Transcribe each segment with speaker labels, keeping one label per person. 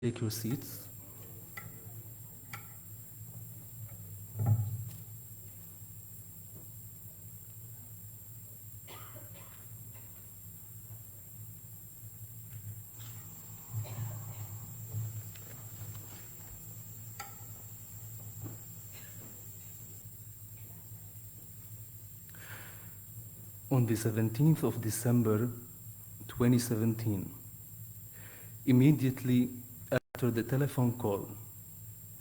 Speaker 1: Take your seats. On the 17th of December, 2017, immediately after the telephone call,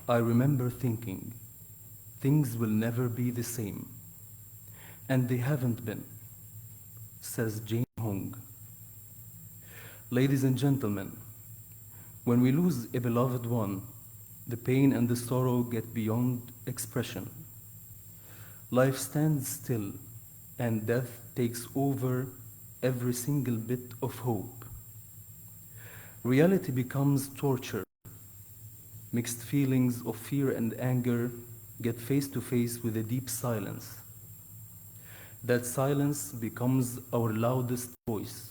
Speaker 1: I remember thinking, things will never be the same. And they haven't been, says Jane Hong. Ladies and gentlemen, when we lose a beloved one, the pain and the sorrow get beyond expression. Life stands still, and death takes over every single bit of hope. Reality becomes torture. Mixed feelings of fear and anger get face to face with a deep silence. That silence becomes our loudest voice.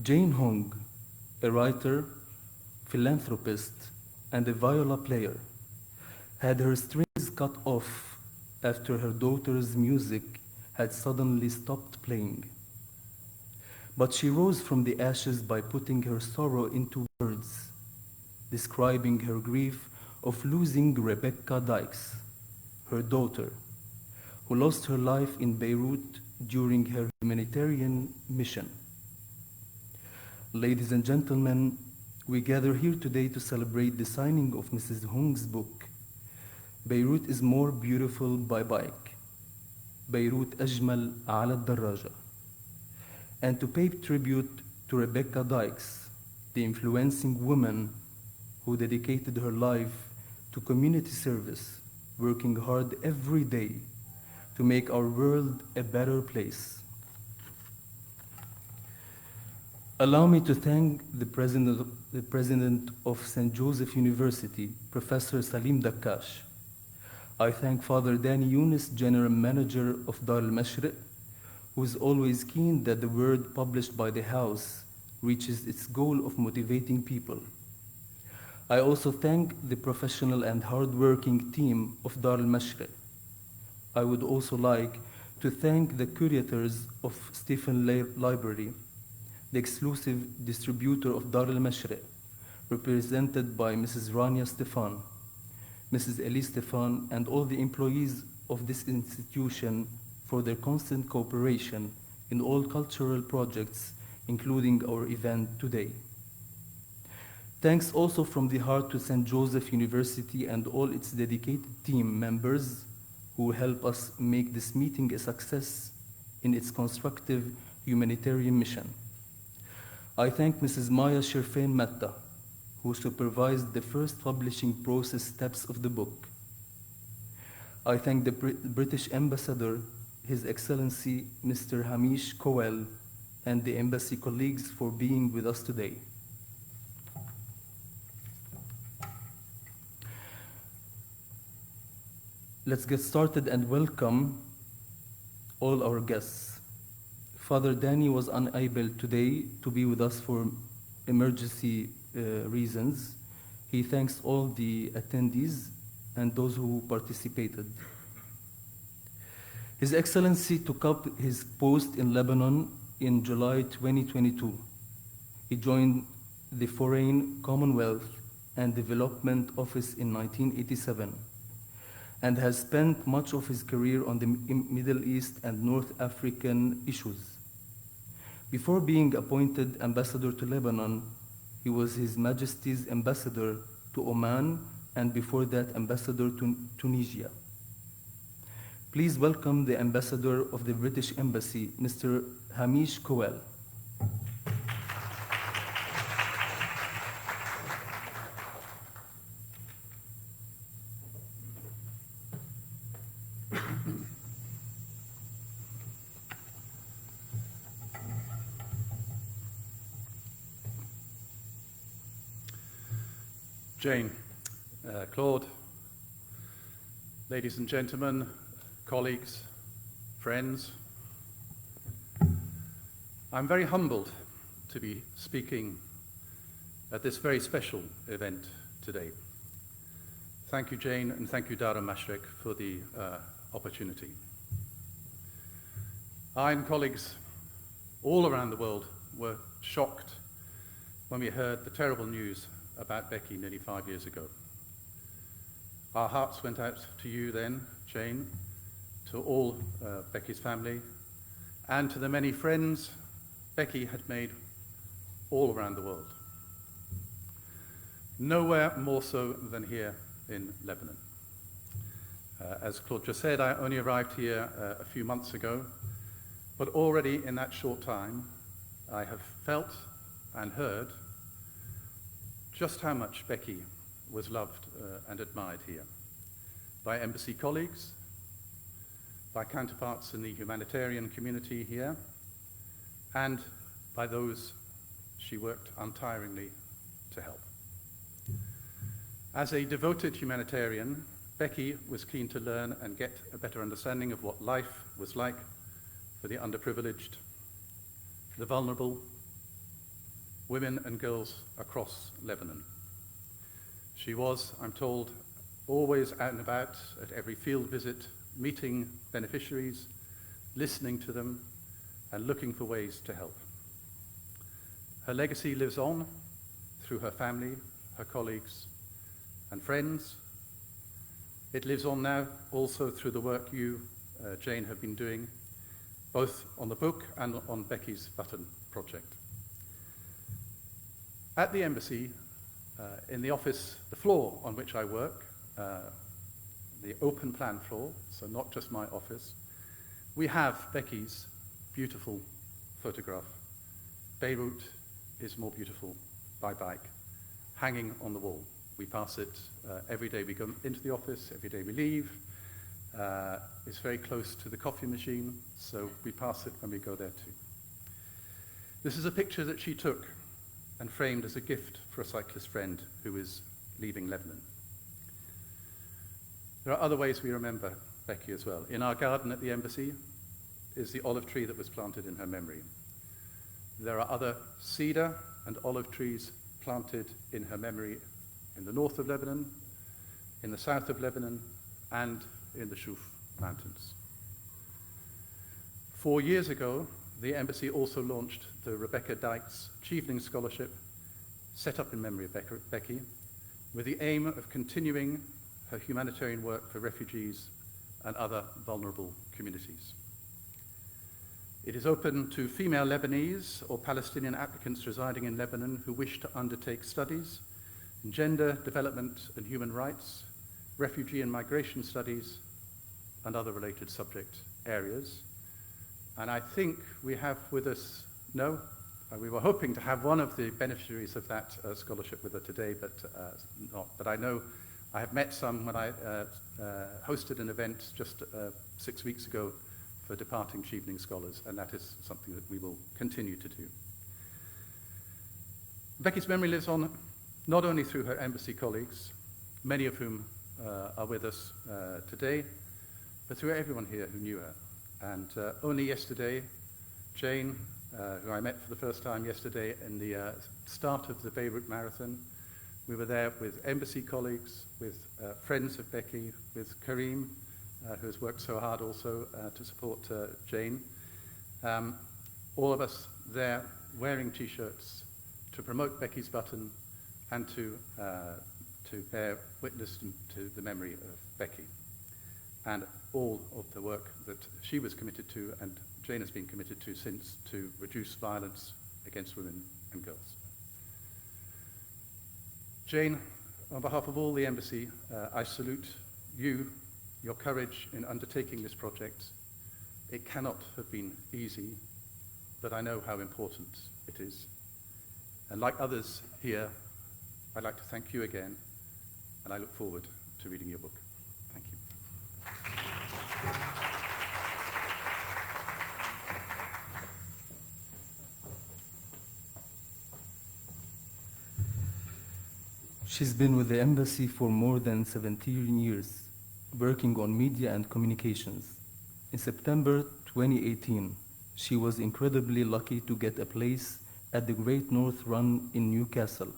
Speaker 1: Jane Hong, a writer, philanthropist, and a viola player, had her strings cut off after her daughter's music had suddenly stopped playing. But she rose from the ashes by putting her sorrow into words, describing her grief of losing Rébecca Dykes, her daughter, who lost her life in Beirut during her humanitarian mission. Ladies and gentlemen, we gather here today to celebrate the signing of Mrs. Hong's book, Beirut is More Beautiful by Bike, بيروت أجمل على الدراجة, and to pay tribute to Rébecca Dykes, the influencing woman who dedicated her life to community service, working hard every day to make our world a better place. Allow me to thank the president of St. Joseph University, Professor Salim Dakkash. I thank Father Danny Yunus, General Manager of Dar al-Mashriq, who is always keen that the word published by the House reaches its goal of motivating people. I also thank the professional and hard-working team of Dar al-Mashriq. I would also like to thank the curators of Stephen Library, the exclusive distributor of Dar al-Mashriq, represented by Mrs. Rania Stefan, Mrs. Elise Stefan, and all the employees of this institution for their constant cooperation in all cultural projects, including our event today. Thanks also from the heart to St. Joseph University and all its dedicated team members who help us make this meeting a success in its constructive humanitarian mission. I thank Mrs. Maya Shirfain Metta, who supervised the first publishing process steps of the book. I thank the British Ambassador, His Excellency Mr. Hamish Cowell, and the embassy colleagues for being with us today. Let's get started and welcome all our guests. Father Danny was unable today to be with us for emergency reasons. He thanks all the attendees and those who participated. His Excellency took up his post in Lebanon in July 2022. He joined the Foreign, Commonwealth, and Development Office in 1987 and has spent much of his career on the Middle East and North African issues. Before being appointed ambassador to Lebanon, he was His Majesty's ambassador to Oman, and before that, ambassador to Tunisia. Please welcome the ambassador of the British Embassy, Mr. Hamish Cowell.
Speaker 2: Jane, Claude, ladies and gentlemen, colleagues, friends, I'm very humbled to be speaking at this very special event today. Thank you, Jane, and thank you, Dara Mashrek, for the opportunity. I and colleagues all around the world were shocked when we heard the terrible news about Becky nearly 5 years ago. Our hearts went out to you then, Jane, to all Becky's family, and to the many friends Becky had made all around the world. Nowhere more so than here in Lebanon. As Claude just said, I only arrived here a few months ago, but already in that short time, I have felt and heard just how much Becky was loved and admired here by embassy colleagues, by counterparts in the humanitarian community here, and by those she worked untiringly to help. As a devoted humanitarian, Becky was keen to learn and get a better understanding of what life was like for the underprivileged, the vulnerable, women and girls across Lebanon. She was, I'm told, always out and about at every field visit, meeting beneficiaries, listening to them, and looking for ways to help. Her legacy lives on through her family, her colleagues, and friends. It lives on now also through the work you, Jane, have been doing, both on the book and on Becky's Button project. At the embassy, in the office, the floor on which I work, the open plan floor, so not just my office, we have Becky's beautiful photograph. Beirut is more beautiful by bike, hanging on the wall. We pass it every day we go into the office, every day we leave. It's very close to the coffee machine, so we pass it when we go there too. This is a picture that she took and framed as a gift for a cyclist friend who is leaving Lebanon. There are other ways we remember Becky as well. In our garden at the embassy is the olive tree that was planted in her memory. There are other cedar and olive trees planted in her memory in the north of Lebanon, in the south of Lebanon, and in the Shuf Mountains. 4 years ago, the embassy also launched the Rebecca Dykes Chevening Scholarship, set up in memory of Becky, with the aim of continuing her humanitarian work for refugees and other vulnerable communities. It is open to female Lebanese or Palestinian applicants residing in Lebanon who wish to undertake studies in gender, development and human rights, refugee and migration studies, and other related subject areas. And I think we have with us, we were hoping to have one of the beneficiaries of that scholarship with her today, but not. But I know I have met some when I hosted an event just 6 weeks ago for departing Chevening scholars, and that is something that we will continue to do. Becky's memory lives on not only through her embassy colleagues, many of whom are with us today, but through everyone here who knew her. And only yesterday, Jane, who I met for the first time yesterday in the start of the Beirut Marathon, we were there with embassy colleagues, with friends of Becky, with Karim, who has worked so hard also to support Jane. All of us there wearing T-shirts to promote Becky's Button and to bear witness to the memory of Becky and all of the work that she was committed to and Jane has been committed to since to reduce violence against women and girls. Jane, on behalf of all the embassy, I salute you, your courage in undertaking this project. It cannot have been easy, but I know how important it is. And like others here, I'd like to thank you again, and I look forward to reading your book. Thank you.
Speaker 1: She's been with the embassy for more than 17 years, working on media and communications. In September 2018, she was incredibly lucky to get a place at the Great North Run in Newcastle,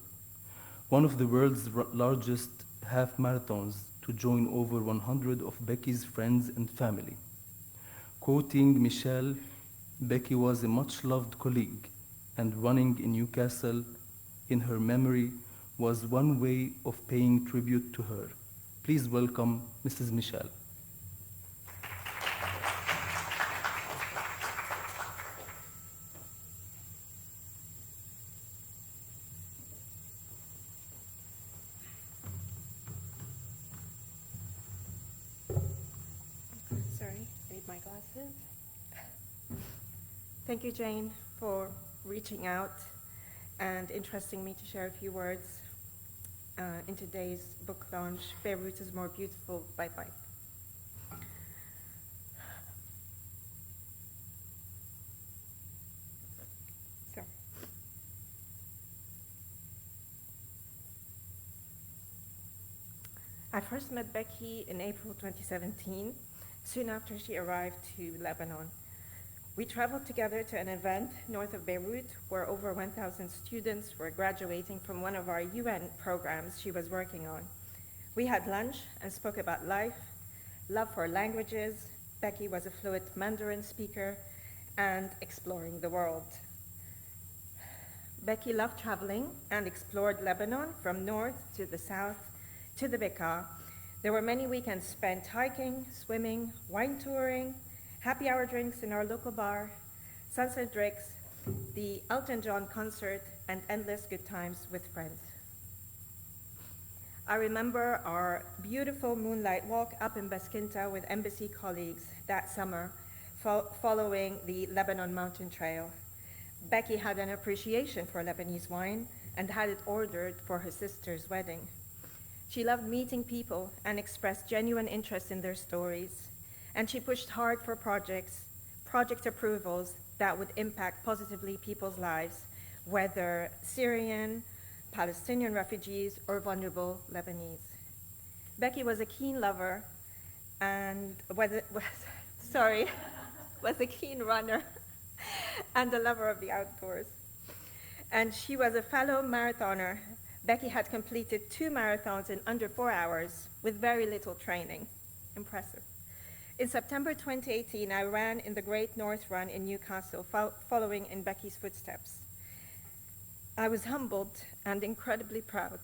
Speaker 1: one of the world's largest half marathons, to join over 100 of Becky's friends and family. Quoting Michelle, Becky was a much-loved colleague, and running in Newcastle in her memory was one way of paying tribute to her. Please welcome Mrs. Michelle.
Speaker 3: Sorry, need my glasses. Thank you, Jane, for reaching out and entrusting me to share a few words in today's book launch, Beirut is More Beautiful by Life. So, I first met Becky in April 2017, soon after she arrived to Lebanon. We traveled together to an event north of Beirut where over 1,000 students were graduating from one of our UN programs she was working on. We had lunch and spoke about life, love for languages. Becky was a fluent Mandarin speaker, and exploring the world. Becky loved traveling and explored Lebanon from north to the south to the Bekaa. There were many weekends spent hiking, swimming, wine touring, happy hour drinks in our local bar, sunset drinks, the Elton John concert, and endless good times with friends. I remember our beautiful moonlight walk up in Baskinta with embassy colleagues that summer, following the Lebanon Mountain Trail. Becky had an appreciation for Lebanese wine and had it ordered for her sister's wedding. She loved meeting people and expressed genuine interest in their stories. And she pushed hard for project approvals that would impact positively people's lives, whether Syrian, Palestinian refugees, or vulnerable Lebanese. Becky was a keen lover and was a keen runner and a lover of the outdoors. And she was a fellow marathoner. Becky had completed 2 marathons in under 4 hours with very little training. Impressive. In September 2018, I ran in the Great North Run in Newcastle, following in Becky's footsteps. I was humbled and incredibly proud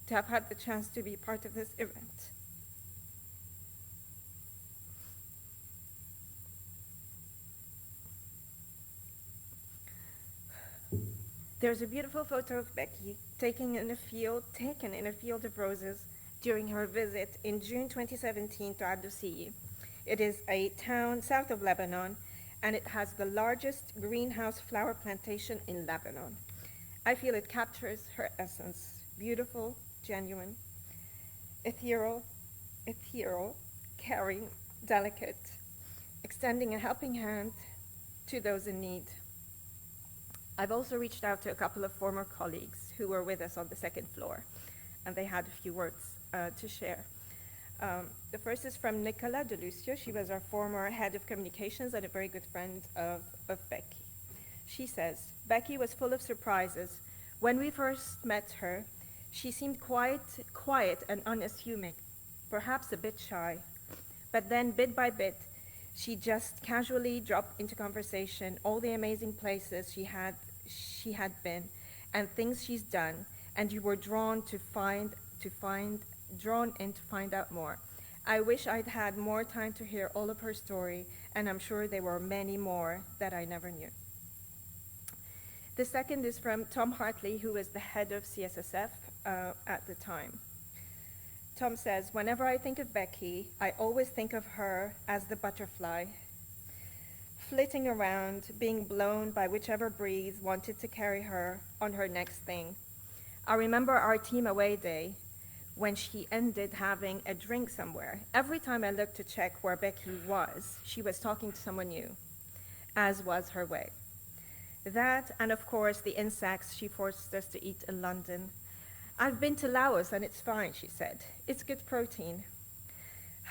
Speaker 3: to have had the chance to be part of this event. There's a beautiful photo of Becky taken in a field of roses during her visit in June 2017 to Adousiyi. It is a town south of Lebanon, and it has the largest greenhouse flower plantation in Lebanon. I feel it captures her essence: beautiful, genuine, ethereal, caring, delicate, extending a helping hand to those in need. I've also reached out to a couple of former colleagues who were with us on the second floor, and they had a few words to share. The first is from Nicola de Lucio. She was our former head of communications and a very good friend of Becky. She says, Becky was full of surprises. When we first met her, she seemed quiet and unassuming, perhaps a bit shy. But then, bit by bit, she just casually dropped into conversation all the amazing places she had been and things she's done, and you were drawn in to find out more. I wish I'd had more time to hear all of her story, and I'm sure there were many more that I never knew. The second is from Tom Hartley, who was the head of CSSF at the time. Tom says, whenever I think of Becky, I always think of her as the butterfly, flitting around, being blown by whichever breeze wanted to carry her on her next thing. I remember our team away day when she ended having a drink somewhere. Every time I looked to check where Becky was, she was talking to someone new, as was her way. That, and of course, the insects she forced us to eat in London. I've been to Laos and it's fine, she said. It's good protein.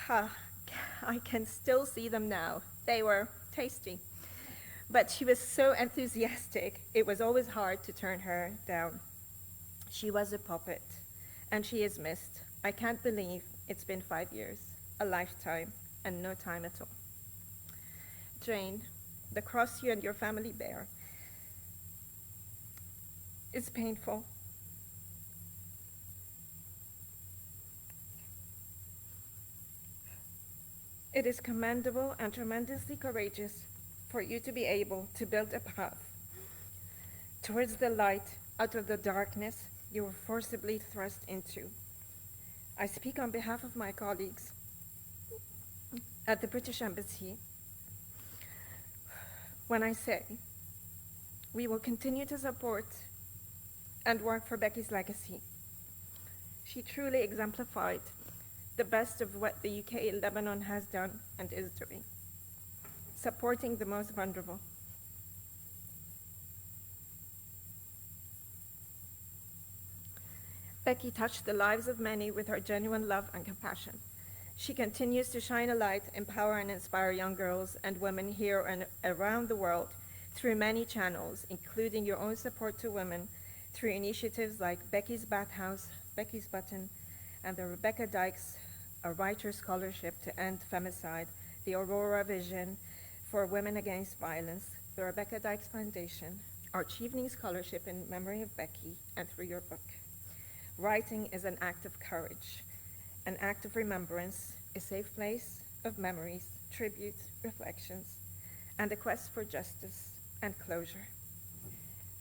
Speaker 3: I can still see them now. They were tasty. But she was so enthusiastic, it was always hard to turn her down. She was a puppet, and she is missed. I can't believe it's been 5 years, a lifetime, and no time at all. Jane, the cross you and your family bear is painful. It is commendable and tremendously courageous for you to be able to build a path towards the light out of the darkness you were forcibly thrust into. I speak on behalf of my colleagues at the British Embassy when I say we will continue to support and work for Becky's legacy. She truly exemplified the best of what the UK and Lebanon has done and is doing, supporting the most vulnerable. Becky touched the lives of many with her genuine love and compassion. She continues to shine a light, empower and inspire young girls and women here and around the world through many channels, including your own support to women through initiatives like Becky's Bathhouse, Becky's Button, and the Rebecca Dykes, a writer scholarship to end femicide, the Aurora Vision for Women Against Violence, the Rebecca Dykes Foundation, our Chevening Scholarship in memory of Becky, and through your book. Writing is an act of courage, an act of remembrance, a safe place of memories, tributes, reflections, and a quest for justice and closure.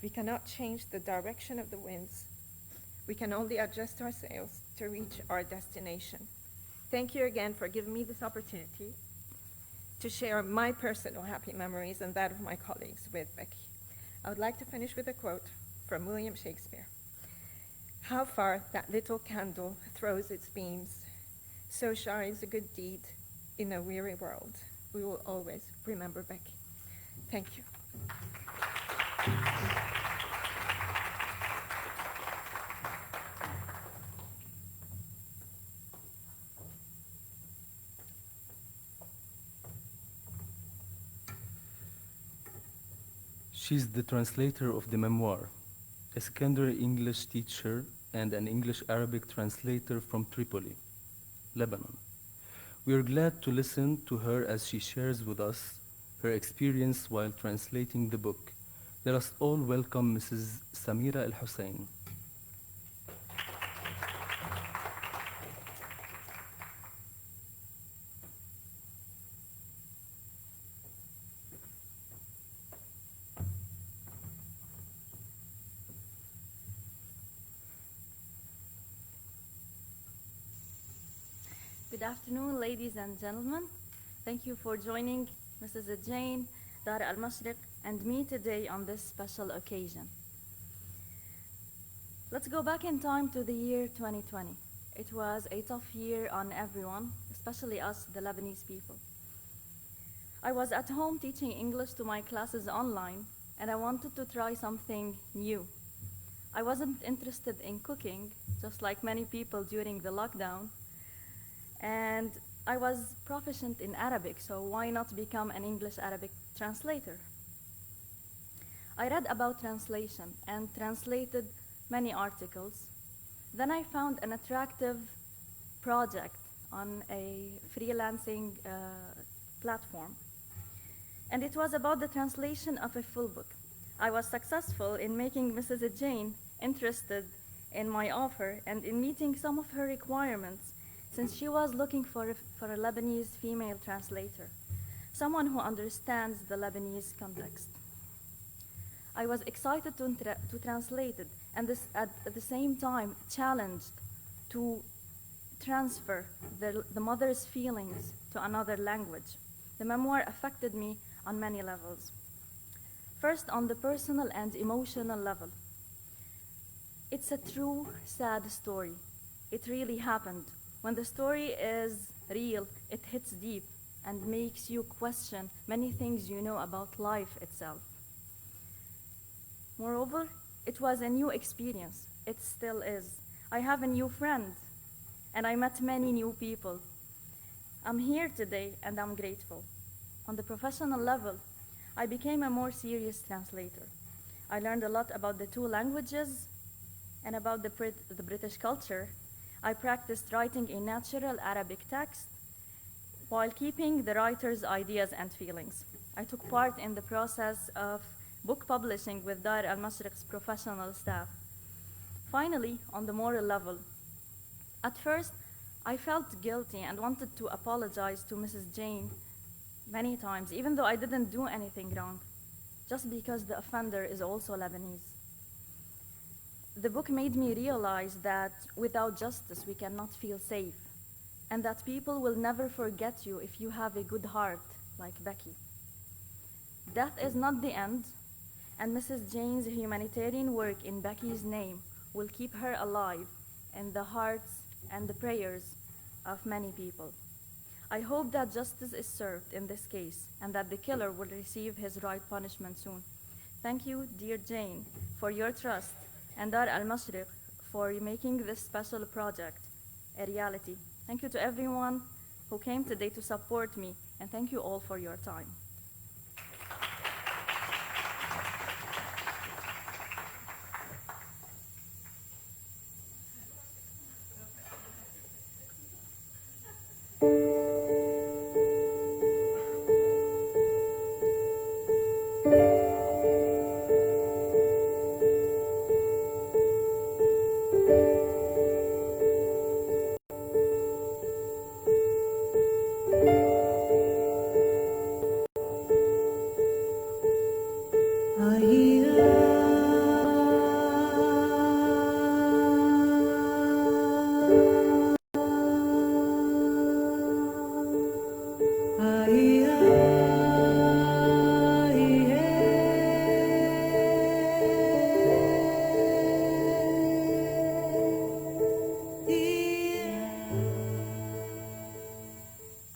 Speaker 3: We cannot change the direction of the winds. We can only adjust our sails to reach our destination. Thank you again for giving me this opportunity to share my personal happy memories and that of my colleagues with Becky. I would like to finish with a quote from William Shakespeare. How far that little candle throws its beams, so shines a good deed in a weary world. We will always remember Becky. Thank you.
Speaker 1: She's the translator of the memoir, a secondary English teacher and an English-Arabic translator from Tripoli, Lebanon. We are glad to listen to her as she shares with us her experience while translating the book. Let us all welcome Mrs. Samira Al-Hussein.
Speaker 4: Good afternoon, ladies and gentlemen. Thank you for joining Mrs. Jane, Dar al-Mashriq, and me today on this special occasion. Let's go back in time to the year 2020. It was a tough year on everyone, especially us, the Lebanese people. I was at home teaching English to my classes online, and I wanted to try something new. I wasn't interested in cooking, just like many people during the lockdown. And I was proficient in Arabic, so why not become an English-Arabic translator? I read about translation and translated many articles. Then I found an attractive project on a freelancing platform. And it was about the translation of a full book. I was successful in making Mrs. Jane interested in my offer and in meeting some of her requirements, since she was looking for a Lebanese female translator, someone who understands the Lebanese context. I was excited to translate it, and at the same time challenged to transfer the mother's feelings to another language. The memoir affected me on many levels. First, on the personal and emotional level. It's a true, sad story. It really happened. When the story is real, it hits deep and makes you question many things you know about life itself. Moreover, it was a new experience. It still is. I have a new friend, and I met many new people. I'm here today, and I'm grateful. On the professional level, I became a more serious translator. I learned a lot about the two languages And about the British culture, I practiced writing a natural Arabic text while keeping the writer's ideas and feelings. I took part in the process of book publishing with Dar al-Mashriq's professional staff. Finally, on the moral level, at first, I felt guilty and wanted to apologize to Mrs. Jane many times, even though I didn't do anything wrong, just because the offender is also Lebanese. The book made me realize that without justice, we cannot feel safe, and that people will never forget you if you have a good heart, like Becky. Death is not the end, and Mrs. Jane's humanitarian work in Becky's name will keep her alive in the hearts and the prayers of many people. I hope that justice is served in this case and that the killer will receive his right punishment soon. Thank you, dear Jane, for your trust, and Dar al-Mashriq for making this special project a reality. Thank you to everyone who came today to support me, and thank you all for your time.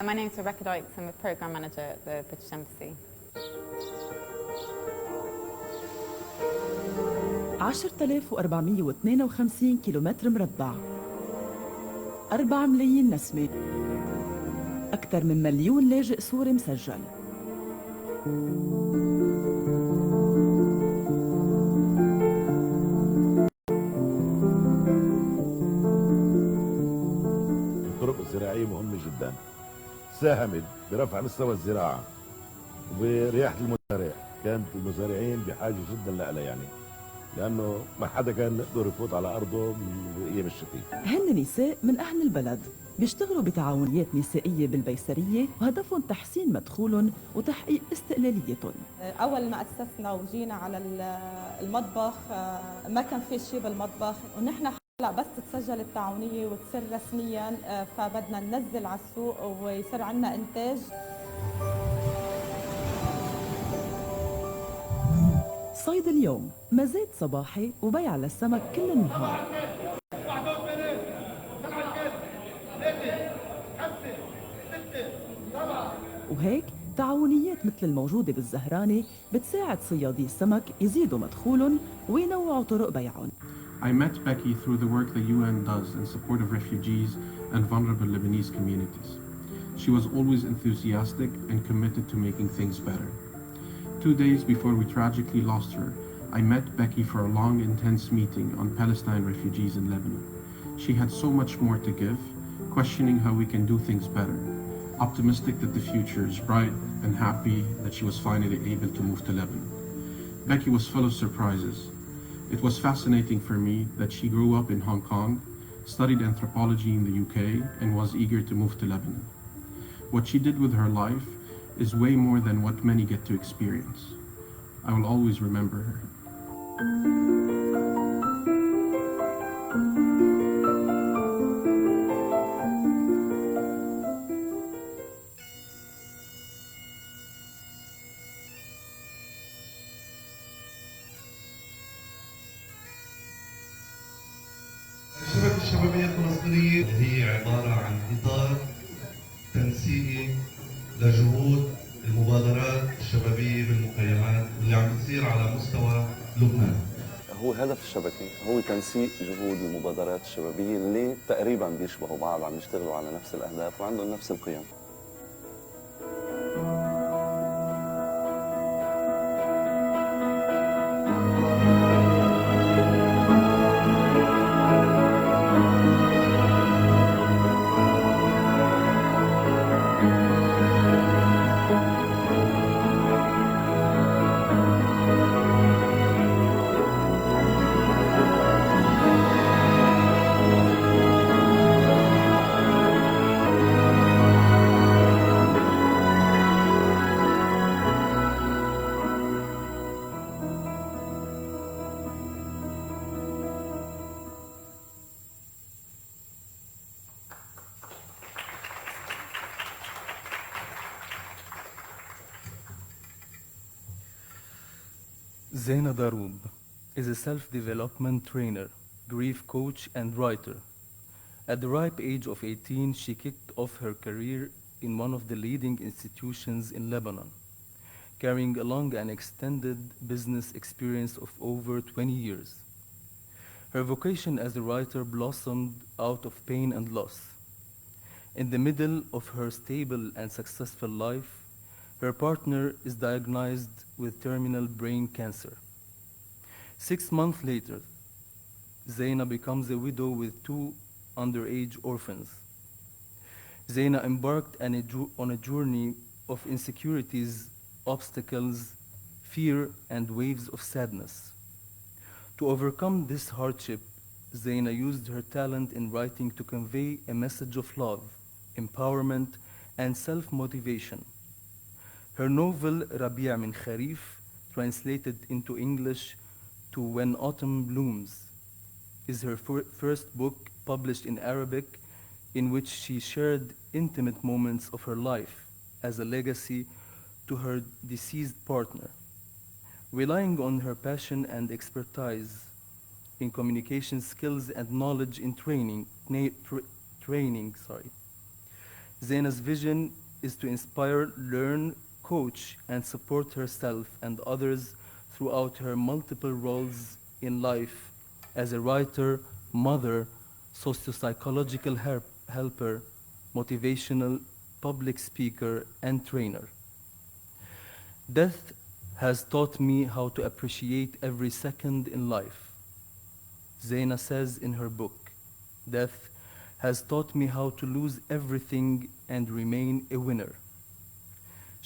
Speaker 5: My name is Ribecca Dykes. I'm a program manager at the British Embassy.
Speaker 6: 10,452 كيلومتر مربع، 4 ملايين نسمة، أكثر من 1,000,000 لاجئ سوري مسجل.
Speaker 7: الطرق الزراعية مهمة جدا، ساهمت برفع مستوى الزراعة وبرياحة المزارع. كانت المزارعين بحاجة جدا لها يعني، لأنه ما حدا كان يقدر يفوت على أرضه من أيام الشتاء.
Speaker 6: هن نساء من أهل البلد بيشتغلوا بتعاونيات نسائية بالبيسرية، وهدفهم تحسين مدخولهم وتحقيق استقلاليتهم.
Speaker 8: أول ما أسسنا وجينا على المطبخ ما كان في شيء بالمطبخ، ونحن هلا بس تسجل التعاونية وتصير رسميا فبدنا ننزل على السوق ويصير عندنا إنتاج.
Speaker 6: صيد اليوم مزاد صباحي وبيع للسمك كل النهار. وهيك تعاونيات مثل الموجودة بالزهرانة بتساعد صيادي السمك يزيدوا مدخولهم وينوعوا طرق بيعهم.
Speaker 9: I met Becky through the work the UN does in support of refugees and vulnerable Lebanese communities. She was always enthusiastic and committed to making things better. 2 days before we tragically lost her, I met Becky for a long, intense meeting on Palestine refugees in Lebanon. She had so much more to give, questioning how we can do things better, optimistic that the future is bright and happy that she was finally able to move to Lebanon. Becky was full of surprises. It was fascinating for me that she grew up in Hong Kong, studied anthropology in the UK, and was eager to move to Lebanon. What she did with her life is way more than what many get to experience. I will always remember her.
Speaker 10: الشبكة الشبابية الفلسطينية هي عبارة عن إطار تنسيقي لجهود المبادرات الشبابية بالمخيمات اللي عم بتصير على مستوى لبنان.
Speaker 11: هو هدف الشبكة هو تنسيق جهود المبادرات الشبابية اللي تقريبا بيشبهوا بعض، عم يشتغلوا على نفس الأهداف وعندهم نفس القيم.
Speaker 1: Zeina Daroub is a self-development trainer, grief coach, and writer. At the ripe age of 18, she kicked off her career in one of the leading institutions in Lebanon, carrying along an extended business experience of over 20 years. Her vocation as a writer blossomed out of pain and loss. In the middle of her stable and successful life, her partner is diagnosed with terminal brain cancer. 6 months later, Zeina becomes a widow with 2 underage orphans. Zeina embarked on a journey of insecurities, obstacles, fear, and waves of sadness. To overcome this hardship, Zeina used her talent in writing to convey a message of love, empowerment, and self-motivation. Her novel Rabi' min Kharif, translated into English to When Autumn Blooms, is her first book published in Arabic, in which she shared intimate moments of her life as a legacy to her deceased partner. Relying on her passion and expertise in communication skills and knowledge in training, Zeina's vision is to inspire, learn, coach, and support herself and others throughout her multiple roles in life as a writer, mother, socio-psychological helper, motivational public speaker, and trainer. Death has taught me how to appreciate every second in life. Zeina says in her book, "Death has taught me how to lose everything and remain a winner."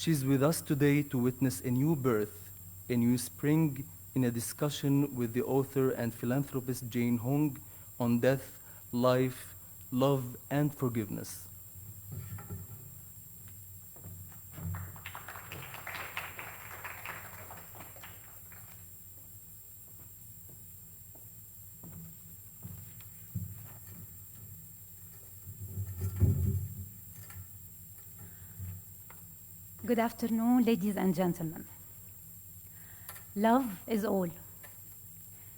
Speaker 1: She's with us today to witness a new birth, a new spring, in a discussion with the author and philanthropist Jane Hong on death, life, love, and forgiveness.
Speaker 12: Good afternoon, ladies and gentlemen. Love is all.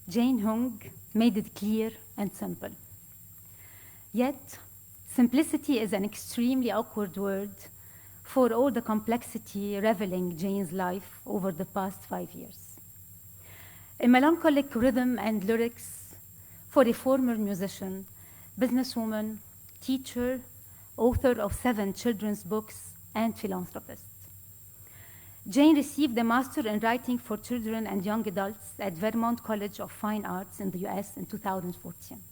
Speaker 12: Jane Hong made it clear and simple. Yet, simplicity is an extremely awkward word for all the complexity revealing Jane's life over the past 5 years. A melancholic rhythm and lyrics for a former musician, businesswoman, teacher, author of 7 children's books, and philanthropist. Jane received a Master in Writing for Children and Young Adults at Vermont College of Fine Arts in the US in 2014.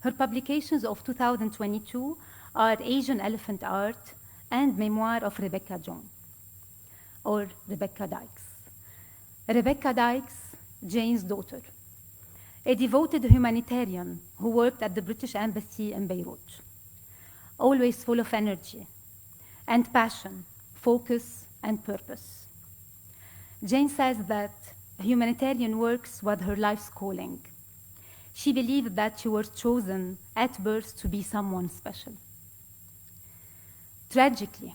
Speaker 12: Her publications of 2022 are Asian Elephant Art and Memoir of Ribecca John, or Rebecca Dykes. Rebecca Dykes, Jane's daughter, a devoted humanitarian who worked at the British Embassy in Beirut, always full of energy and passion, focus, and purpose. Jane says that humanitarian works was her life's calling. She believed that she was chosen at birth to be someone special. Tragically,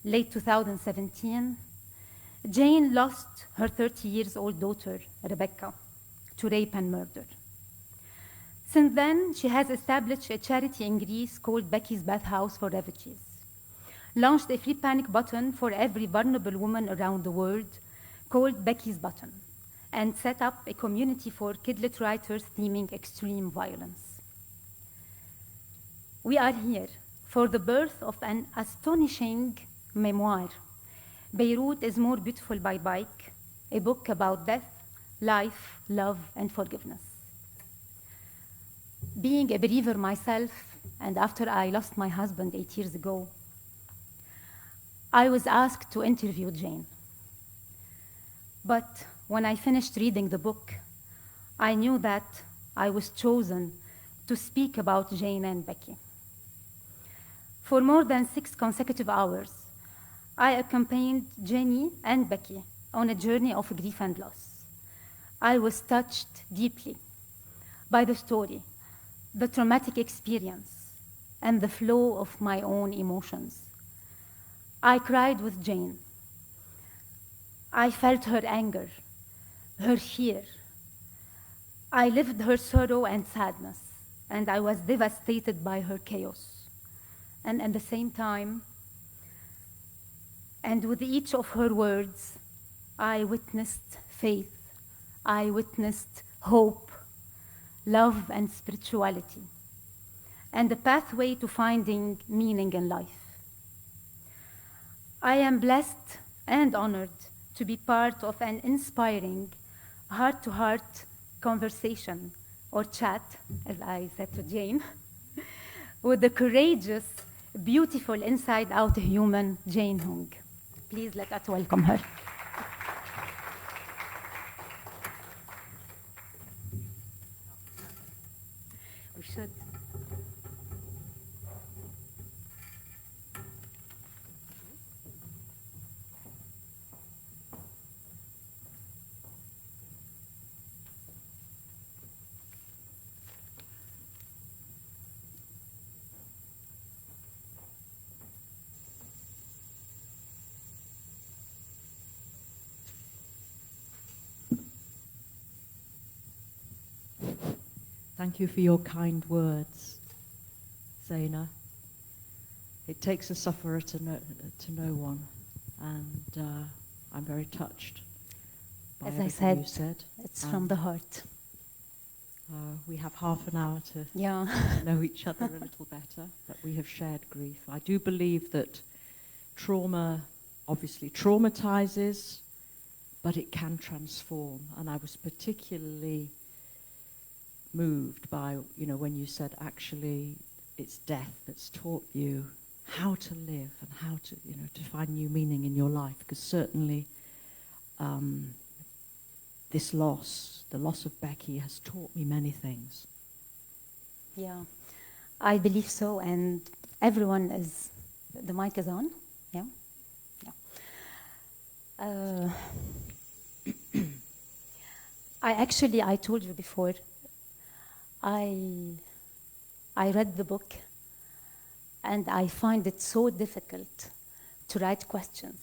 Speaker 12: late 2017, Jane lost her 30-year-old daughter, Rebecca, to rape and murder. Since then, she has established a charity in Greece called Becky's Bathhouse for Refugees, launched a free panic button for every vulnerable woman around the world called Becky's Button, and set up a community for kidlit writers theming extreme violence. We are here for the birth of an astonishing memoir, Beirut is More Beautiful by Bike, a book about death, life, love, and forgiveness. Being a believer myself, and after I lost my husband 8 years ago, I was asked to interview Jane. But when I finished reading the book, I knew that I was chosen to speak about Jane and Becky. For more than 6 consecutive hours, I accompanied Jenny and Becky on a journey of grief and loss. I was touched deeply by the story, the traumatic experience, and the flow of my own emotions. I cried with Jane. I felt her anger, her fear. I lived her sorrow and sadness, and I was devastated by her chaos. And at the same time, and with each of her words, I witnessed faith, I witnessed hope, love and spirituality, and the pathway to finding meaning in life. I am blessed and honored to be part of an inspiring heart-to-heart conversation or chat, as I said to Jane, with the courageous, beautiful, inside-out human Jane Hung. Please let us welcome her. We should.
Speaker 13: Thank you for your kind words, Zaina. It takes a sufferer to know one, and I'm very touched by
Speaker 12: As I
Speaker 13: everything you said.
Speaker 12: It's from the heart.
Speaker 13: We have half an hour to know each other a little better, but we have shared grief. I do believe that trauma obviously traumatizes, but it can transform. And I was particularly moved by, when you said actually it's death that's taught you how to live and how to, to find new meaning in your life. Because certainly this loss, the loss of Becky, has taught me many things.
Speaker 12: Yeah, I believe so, and everyone is, the mic is on, yeah? Yeah. I told you before, I read the book and I find it so difficult to write questions.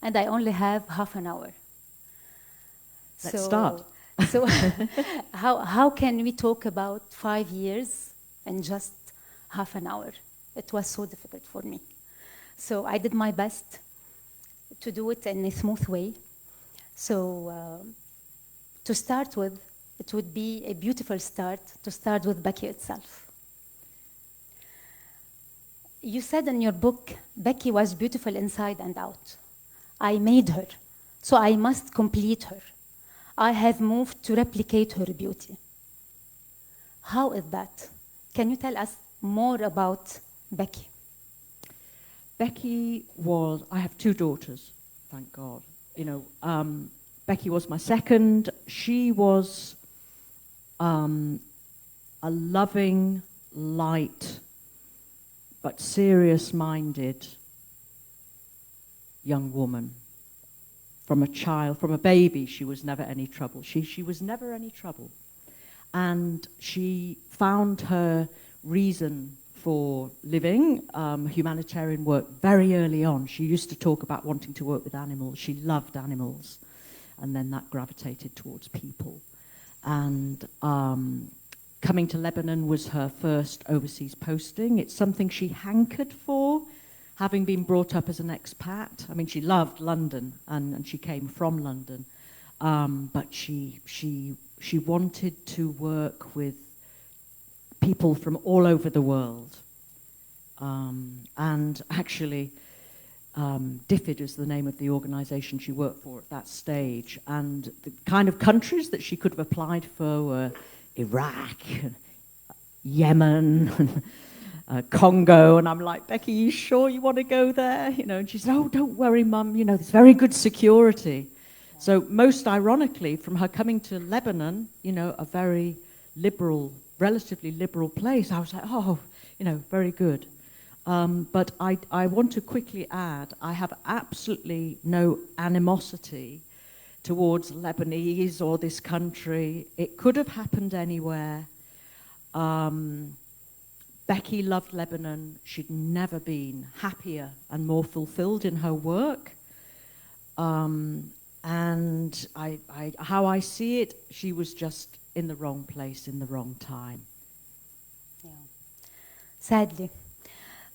Speaker 12: And I only have half an hour.
Speaker 13: Let's start.
Speaker 12: So how can we talk about 5 years in just half an hour? It was so difficult for me. So I did my best to do it in a smooth way. So to start with, it would be a beautiful start to start with Becky itself. You said in your book, Becky was beautiful inside and out. I made her, so I must complete her. I have moved to replicate her beauty. How is that? Can you tell us more about Becky?
Speaker 13: Becky was, I have 2 daughters, thank God. Becky was my second. She was a loving, light, but serious-minded young woman. From a baby, she was never any trouble. She was never any trouble. And she found her reason for living humanitarian work very early on. She used to talk about wanting to work with animals. She loved animals. And then that gravitated towards people. And coming to Lebanon was her first overseas posting. It's something she hankered for, having been brought up as an expat. I mean, she loved London, and she came from London. But she wanted to work with people from all over the world. And actually, DFID is the name of the organization she worked for at that stage. And the kind of countries that she could have applied for were Iraq, Yemen, Congo. And I'm like, Becky, you sure you want to go there? And she said, oh, don't worry, Mum, there's very good security. So most ironically, from her coming to Lebanon, a very liberal, relatively liberal place, I was like, oh, very good. But I want to quickly add, I have absolutely no animosity towards Lebanese or this country. It could have happened anywhere. Becky loved Lebanon. She'd never been happier and more fulfilled in her work. And how I see it, she was just in the wrong place, in the wrong time.
Speaker 12: Yeah. Sadly.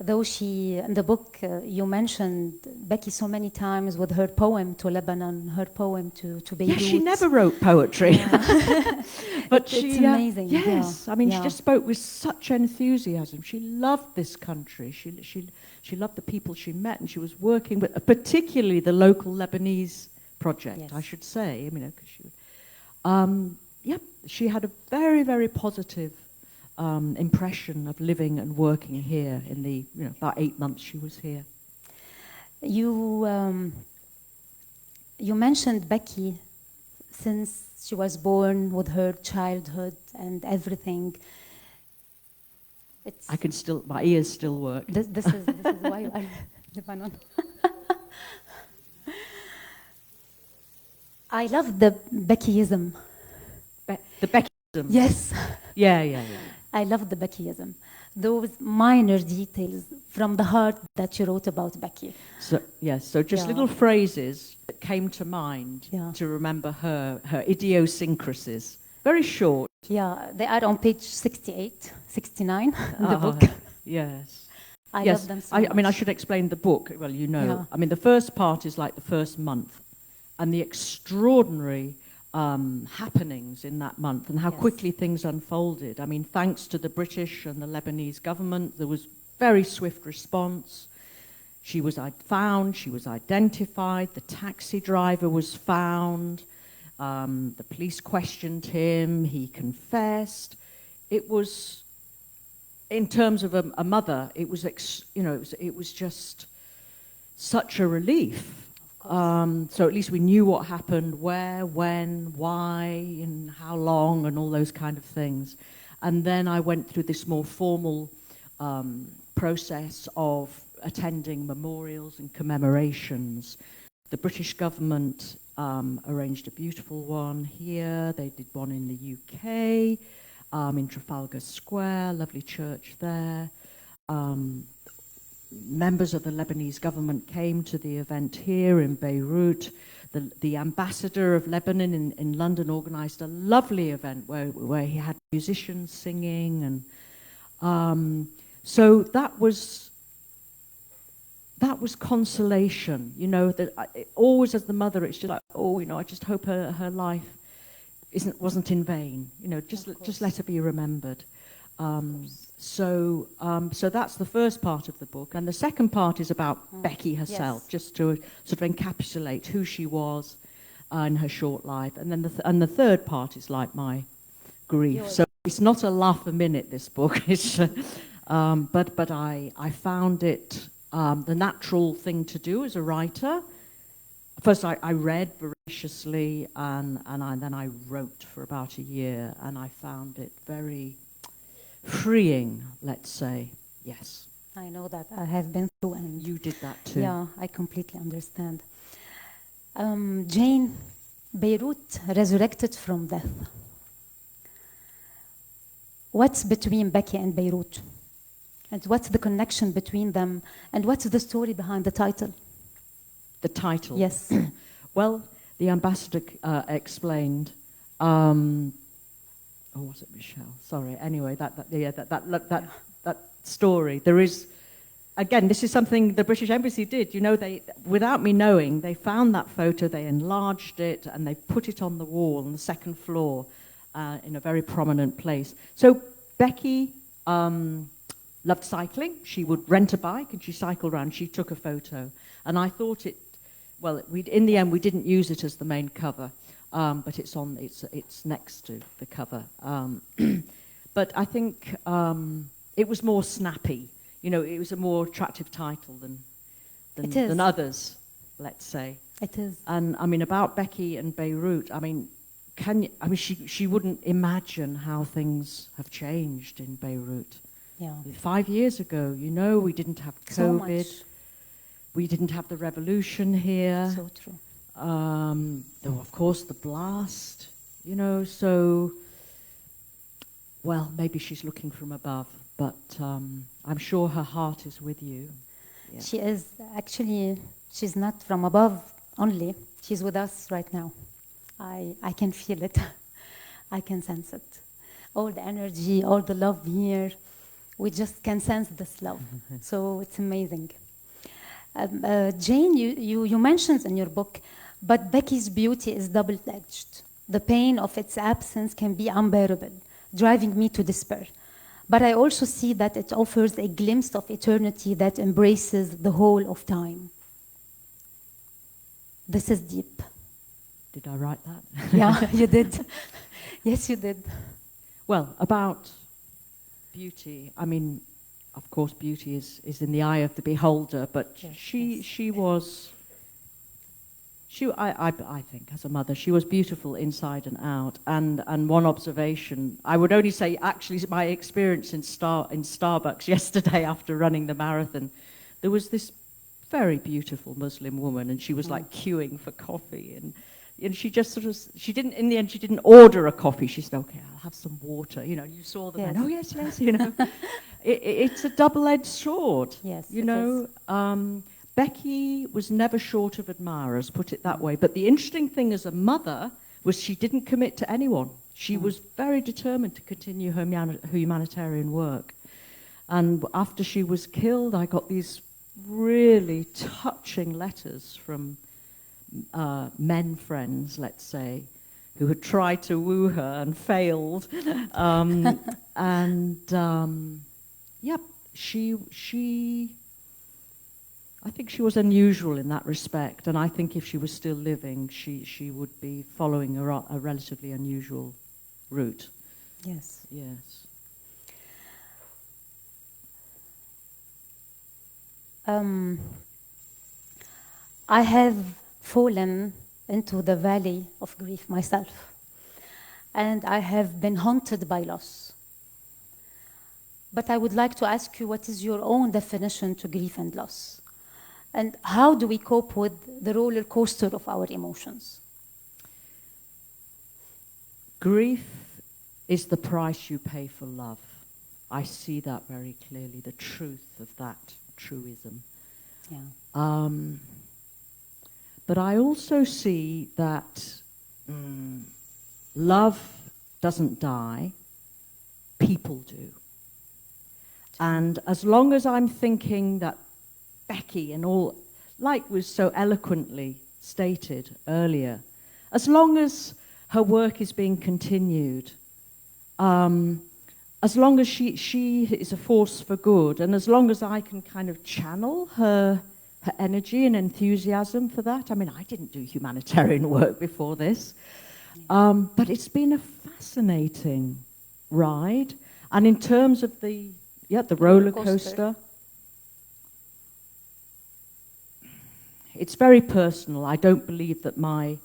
Speaker 12: Though she, in the book, you mentioned Becky so many times with her poem to Lebanon, her poem to Beirut.
Speaker 13: Yeah, she never wrote poetry.
Speaker 12: Yeah.
Speaker 13: But
Speaker 12: it's amazing.
Speaker 13: Yes,
Speaker 12: yeah.
Speaker 13: I mean,
Speaker 12: yeah.
Speaker 13: she just spoke with such enthusiasm. She loved this country. She loved the people she met, and she was working with, particularly the local Lebanese project,
Speaker 12: yes.
Speaker 13: I should say. I mean, because she had a very, very positive impression of living and working here in the about 8 months she was here.
Speaker 12: You mentioned Becky since she was born, with her childhood and everything.
Speaker 13: I can still, my ears still work.
Speaker 12: This is why you are Lebanon. I love the Beckyism.
Speaker 13: The Beckyism.
Speaker 12: Yes.
Speaker 13: Yeah.
Speaker 12: I love the Beckyism. Those minor details from the heart that you wrote about Becky.
Speaker 13: So yes, so just little phrases that came to mind to remember her idiosyncrasies. Very short.
Speaker 12: Yeah, they are on page 68, 69 in the book.
Speaker 13: Yes.
Speaker 12: I love them so much.
Speaker 13: I mean, I should explain the book. Well, you know.
Speaker 12: Yeah.
Speaker 13: I mean, the first part is like the first month, and the extraordinary happenings in that month and how quickly things unfolded. I mean, thanks to the British and the Lebanese government, there was very swift response. She was found, she was identified, the taxi driver was found, the police questioned him, he confessed. It was, in terms of a mother, it was, it was just such a relief. So at least we knew what happened, where, when, why, and how long, and all those kind of things. And then I went through this more formal process of attending memorials and commemorations. The British government arranged a beautiful one here. They did one in the UK, in Trafalgar Square, lovely church there. Members of the Lebanese government came to the event here in Beirut. The ambassador of Lebanon in London organized a lovely event where he had musicians singing, and so that was consolation. That always, as the mother, it's just like, I just hope her life wasn't in vain. Just let her be remembered. So that's the first part of the book, and the second part is about Becky herself, just to sort of encapsulate who she was in her short life, and then the third part is like my grief. So it's not a laugh a minute, this book. It's, but I found it the natural thing to do as a writer. First, I read voraciously, and then I wrote for about a year, and I found it very freeing, let's say. Yes.
Speaker 12: I know that. I have been through, and
Speaker 13: you did that too.
Speaker 12: Yeah, I completely understand. Jane, Beirut resurrected from death. What's between Becky and Beirut? And what's the connection between them? And what's the story behind the title?
Speaker 13: The title?
Speaker 12: Yes.
Speaker 13: Well, the ambassador explained. Oh, was it Michelle? Sorry. Anyway, that story. There is, again, this is something the British Embassy did. They, without me knowing, they found that photo, they enlarged it, and they put it on the wall on the second floor in a very prominent place. So Becky loved cycling. She would rent a bike and she cycled around. She took a photo, and I thought in the end, we didn't use it as the main cover. But it's next to the cover. But I think it was more snappy. It was a more attractive title than others, let's say.
Speaker 12: It is.
Speaker 13: And I mean, about Becky and Beirut, I mean, she wouldn't imagine how things have changed in Beirut.
Speaker 12: Yeah.
Speaker 13: 5 years ago, we didn't have COVID.
Speaker 12: So much.
Speaker 13: We didn't have the revolution here.
Speaker 12: So true.
Speaker 13: Though, of course, the blast, so, well, maybe she's looking from above, but I'm sure her heart is with you. Yeah.
Speaker 12: She is. Actually, she's not from above only. She's with us right now. I can feel it. I can sense it. All the energy, all the love here. We just can sense this love. So it's amazing. Jane, you mentioned in your book, but Becky's beauty is double-edged. The pain of its absence can be unbearable, driving me to despair. But I also see that it offers a glimpse of eternity that embraces the whole of time. This is deep.
Speaker 13: Did I write that?
Speaker 12: Yeah, you did. Yes, you did.
Speaker 13: Well, about beauty, I mean, of course, beauty is in the eye of the beholder, but
Speaker 12: yes,
Speaker 13: I think, as a mother, she was beautiful inside and out. And one observation, I would only say, actually, my experience in Starbucks yesterday after running the marathon, there was this very beautiful Muslim woman, and she was like queuing for coffee, and she just sort of, she didn't order a coffee. She said, okay, I'll have some water. You know, you saw the man, oh yes, you know. It's a double-edged sword.
Speaker 12: Yes,
Speaker 13: you know. Becky was never short of admirers, put it that way. But the interesting thing as a mother was she didn't commit to anyone. She was very determined to continue her humanitarian work. And after she was killed, I got these really touching letters from men friends, let's say, who had tried to woo her and failed. Yep, I think she was unusual in that respect, and I think if she was still living, she would be following a relatively unusual route.
Speaker 12: Yes.
Speaker 13: Yes.
Speaker 12: I have fallen into the valley of grief myself, and I have been haunted by loss. But I would like to ask you, what is your own definition to grief and loss? And how do we cope with the roller coaster of our emotions?
Speaker 13: Grief is the price you pay for love. I see that very clearly, the truth of that truism.
Speaker 12: Yeah.
Speaker 13: But I also see that love doesn't die, people do. And as long as I'm thinking that Becky and all, like was so eloquently stated earlier, as long as her work is being continued, as long as she is a force for good, and as long as I can kind of channel her energy and enthusiasm for that. I mean, I didn't do humanitarian work before this, but it's been a fascinating ride. And in terms of the roller coaster, it's very personal. I don't believe that my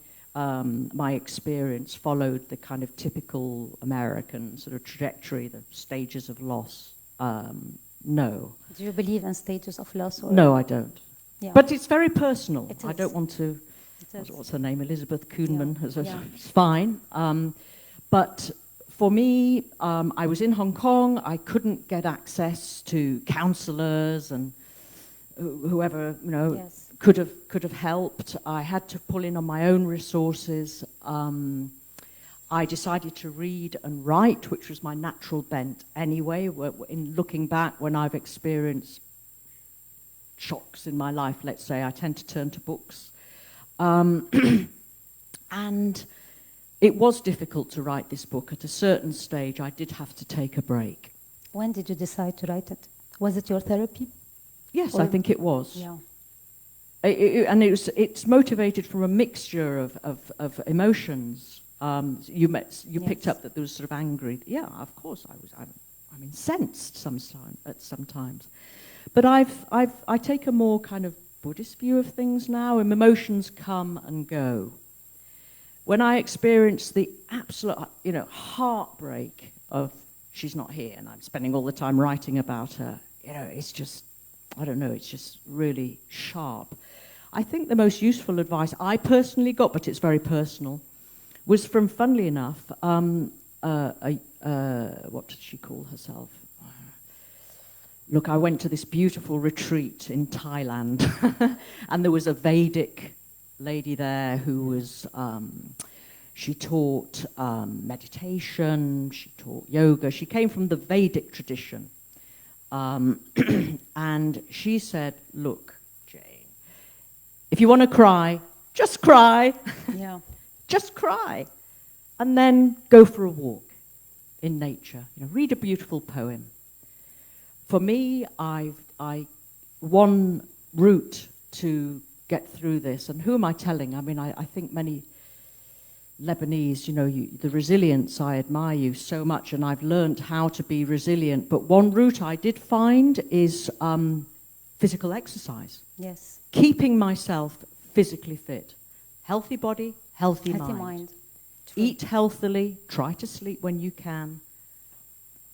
Speaker 13: experience followed the kind of typical American sort of trajectory, the stages of loss. No.
Speaker 12: Do you believe in stages of loss? Or
Speaker 13: no, I don't.
Speaker 12: Yeah.
Speaker 13: But it's very personal.
Speaker 12: It
Speaker 13: I don't want to.
Speaker 12: is.
Speaker 13: What's her name? Elizabeth Kuhnman.
Speaker 12: Yeah.
Speaker 13: It's fine. But for me, I was in Hong Kong. I couldn't get access to counsellors and whoever could have helped. I had to pull in on my own resources. I decided to read and write, which was my natural bent anyway. In looking back, when I've experienced shocks in my life, let's say, I tend to turn to books. And it was difficult to write this book. At a certain stage, I did have to take a break.
Speaker 12: When did you decide to write it? Was it your therapy?
Speaker 13: Yes, I think it was.
Speaker 12: Yeah.
Speaker 13: It's motivated from a mixture of emotions. You picked up that there was sort of angry. Yeah, of course I'm incensed sometimes. But I take a more kind of Buddhist view of things now, and emotions come and go. When I experience the absolute, heartbreak of she's not here, and I'm spending all the time writing about her, it's just, I don't know, it's just really sharp. I think the most useful advice I personally got, but it's very personal, was from, funnily enough, what did she call herself? Look, I went to this beautiful retreat in Thailand, and there was a Vedic lady there who was, she taught meditation, she taught yoga. She came from the Vedic tradition. And she said, look, Jane, if you want to cry, just cry.
Speaker 12: Yeah.
Speaker 13: Just cry. And then go for a walk in nature. You know, read a beautiful poem. For me, one route to get through this, and who am I telling? I mean, I think many Lebanese, you know, the resilience, I admire you so much, and I've learned how to be resilient. But one route I did find is physical exercise.
Speaker 12: Yes.
Speaker 13: Keeping myself physically fit. Healthy body, healthy mind. Eat healthily, try to sleep when you can.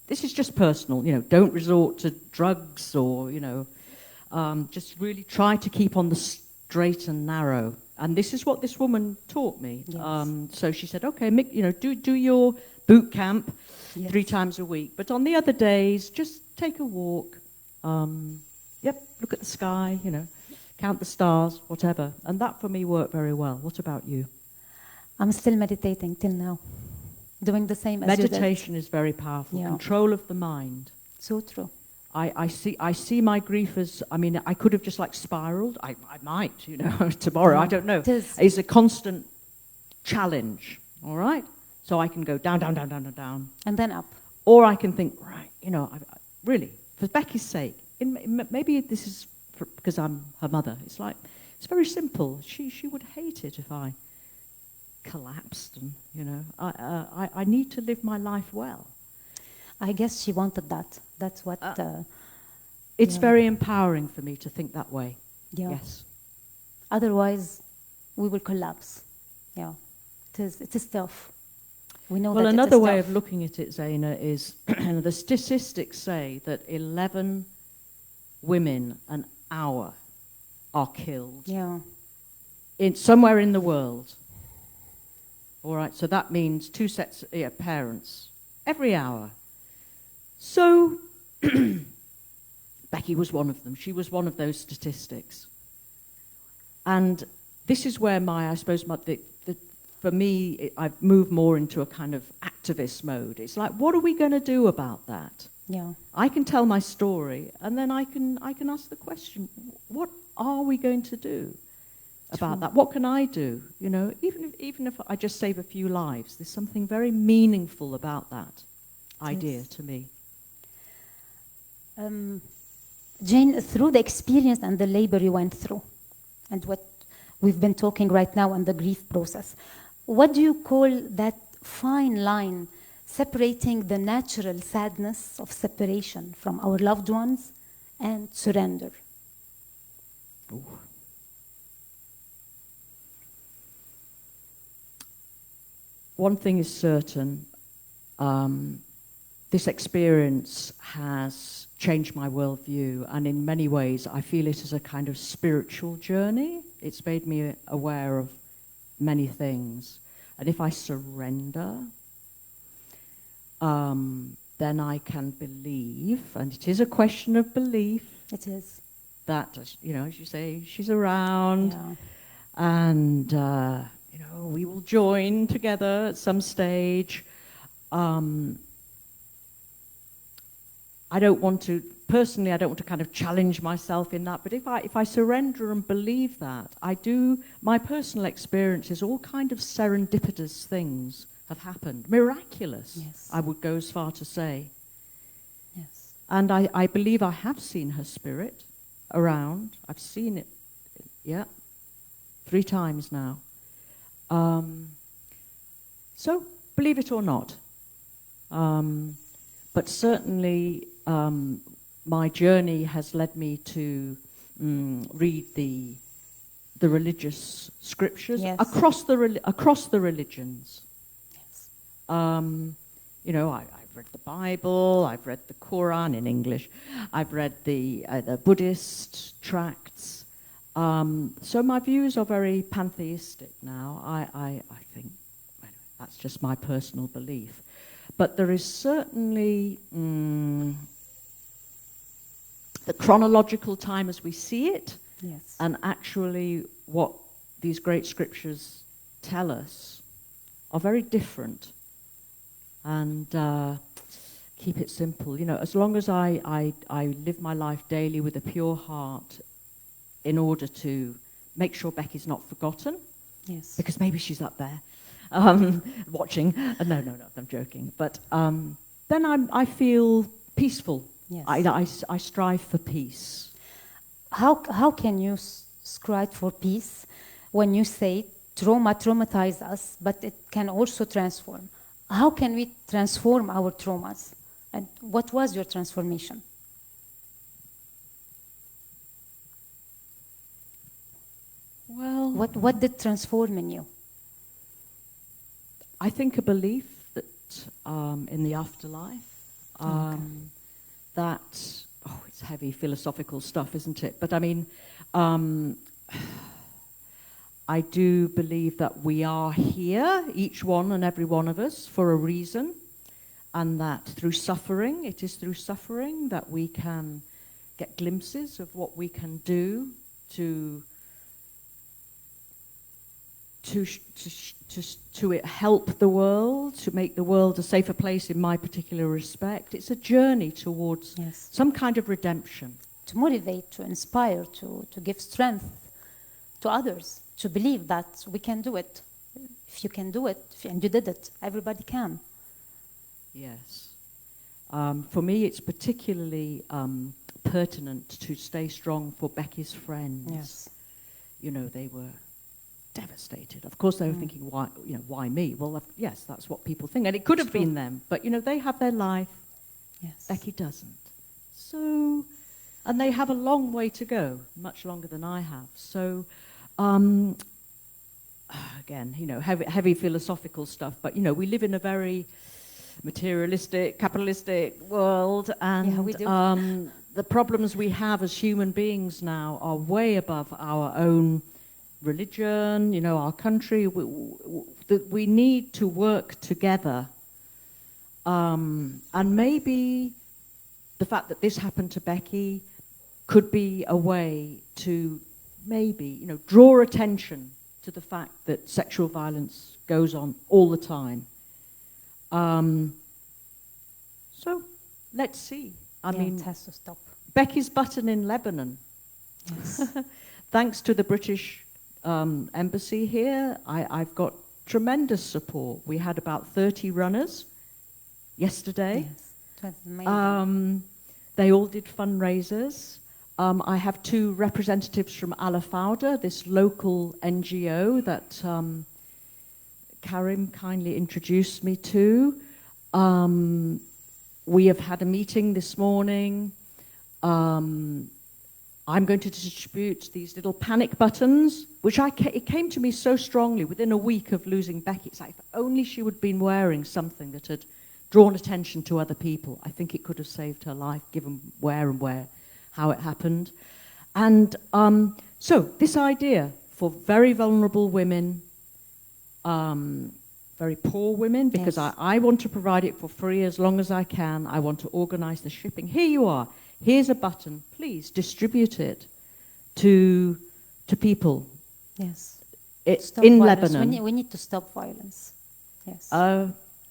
Speaker 13: This is just personal, you know, don't resort to drugs or, you know, just really try to keep on the straight and narrow. And this is what this woman taught me.
Speaker 12: Yes.
Speaker 13: So she said, okay, you know, do your boot camp 3 times a week. But on the other days, just take a walk. Look at the sky, you know, count the stars, whatever. And that for me worked very well. What about you?
Speaker 12: I'm still meditating till now. Doing the same as you did.
Speaker 13: Meditation is very powerful.
Speaker 12: Yeah.
Speaker 13: Control of the mind.
Speaker 12: So true.
Speaker 13: I see my grief as, I mean, I could have just like spiraled. I might, you know, tomorrow, I don't know. It's a constant challenge, all right? So I can go down, down, down, down, down.
Speaker 12: And then up.
Speaker 13: Or I can think, right, you know, really, for Becky's sake, maybe this is because I'm her mother. It's like, it's very simple. She would hate it if I collapsed and, you know, I need to live my life well.
Speaker 12: I guess she wanted that. That's what...
Speaker 13: it's very empowering for me to think that way.
Speaker 12: Yeah.
Speaker 13: Yes.
Speaker 12: Otherwise, we will collapse. Yeah. It is tough. We know
Speaker 13: well,
Speaker 12: that
Speaker 13: another
Speaker 12: it is
Speaker 13: way
Speaker 12: tough.
Speaker 13: of looking at it, Zaina, is the statistics say that 11 women an hour are killed.
Speaker 12: Yeah.
Speaker 13: Somewhere in the world. All right, so that means 2 sets of parents every hour. So Becky was one of them. She was one of those statistics. And this is where for me, I've moved more into a kind of activist mode. It's like, what are we going to do about that?
Speaker 12: Yeah.
Speaker 13: I can tell my story, and then I can ask the question, what are we going to do about that? What can I do? You know, even if I just save a few lives, there's something very meaningful about that idea to me.
Speaker 12: Jane, through the experience and the labor you went through, and what we've been talking right now on the grief process, what do you call that fine line separating the natural sadness of separation from our loved ones and surrender?
Speaker 13: Ooh. One thing is certain, this experience has changed my worldview, and in many ways I feel it as a kind of spiritual journey. It's made me aware of many things. And if I surrender, then I can believe, and it is a question of belief.
Speaker 12: It is.
Speaker 13: That, you know, as you say, she's around, and, you know, we will join together at some stage. I don't want to kind of challenge myself in that, but if I surrender and believe that, my personal experiences, all kind of serendipitous things have happened, miraculous,
Speaker 12: yes.
Speaker 13: I would go as far to say.
Speaker 12: Yes.
Speaker 13: And I believe I have seen her spirit around. I've seen it, 3 times now. So, believe it or not. But certainly, my journey has led me to read the religious scriptures across the religions.
Speaker 12: Yes.
Speaker 13: You know, I've read the Bible, I've read the Quran in English, I've read the Buddhist tracts. So my views are very pantheistic now. I think anyway, that's just my personal belief. But there is certainly the chronological time as we see it,
Speaker 12: yes.
Speaker 13: and actually what these great scriptures tell us are very different. And keep it simple. You know, as long as I live my life daily with a pure heart in order to make sure Becky's not forgotten.
Speaker 12: Yes.
Speaker 13: Because maybe she's up there watching. No, I'm joking. But then I feel peaceful.
Speaker 12: Yes.
Speaker 13: I strive for peace.
Speaker 12: How can you strive for peace when you say traumatize us, but it can also transform? How can we transform our traumas? And what was your transformation?
Speaker 13: Well,
Speaker 12: what did transform in you?
Speaker 13: I think a belief that in the afterlife, that, it's heavy philosophical stuff, isn't it? But I mean, I do believe that we are here, each one and every one of us, for a reason, and that through suffering, it is through suffering that we can get glimpses of what we can do to help the world, to make the world a safer place in my particular respect. It's a journey towards some kind of redemption.
Speaker 12: To motivate, to inspire, to give strength to others, to believe that we can do it. If you can do it, and you did it, everybody can.
Speaker 13: Yes. For me, it's particularly pertinent to stay strong for Becky's friends.
Speaker 12: Yes.
Speaker 13: You know, they were devastated. Of course, they were thinking, why me? Well, yes, that's what people think. And it could have been them. But, you know, they have their life.
Speaker 12: Yes.
Speaker 13: Becky doesn't. So, and they have a long way to go, much longer than I have. So, again, you know, heavy philosophical stuff. But, you know, we live in a very materialistic, capitalistic world. And
Speaker 12: we do.
Speaker 13: the problems we have as human beings now are way above our own religion, you know, our country. We need to work together. And maybe the fact that this happened to Becky could be a way to maybe, you know, draw attention to the fact that sexual violence goes on all the time. So let's see. I mean,
Speaker 12: it has to stop.
Speaker 13: Becky's button in Lebanon.
Speaker 12: Yes.
Speaker 13: Thanks to the British embassy here, I've got tremendous support. We had about 30 runners yesterday.
Speaker 12: Yes, it was amazing.
Speaker 13: They all did fundraisers. I have 2 representatives from Al Fawda, this local NGO that Karim kindly introduced me to. We have had a meeting this morning. I'm going to distribute these little panic buttons, which it came to me so strongly within a week of losing Becky. It's like, if only she would have been wearing something that had drawn attention to other people, I think it could have saved her life, given how it happened. And so this idea for very vulnerable women, very poor women, because I want to provide it for free as long as I can. I want to organize the shipping. Here you are. Here's a button. Please distribute it to people.
Speaker 12: Yes.
Speaker 13: In Lebanon.
Speaker 12: We need to stop violence. Yes.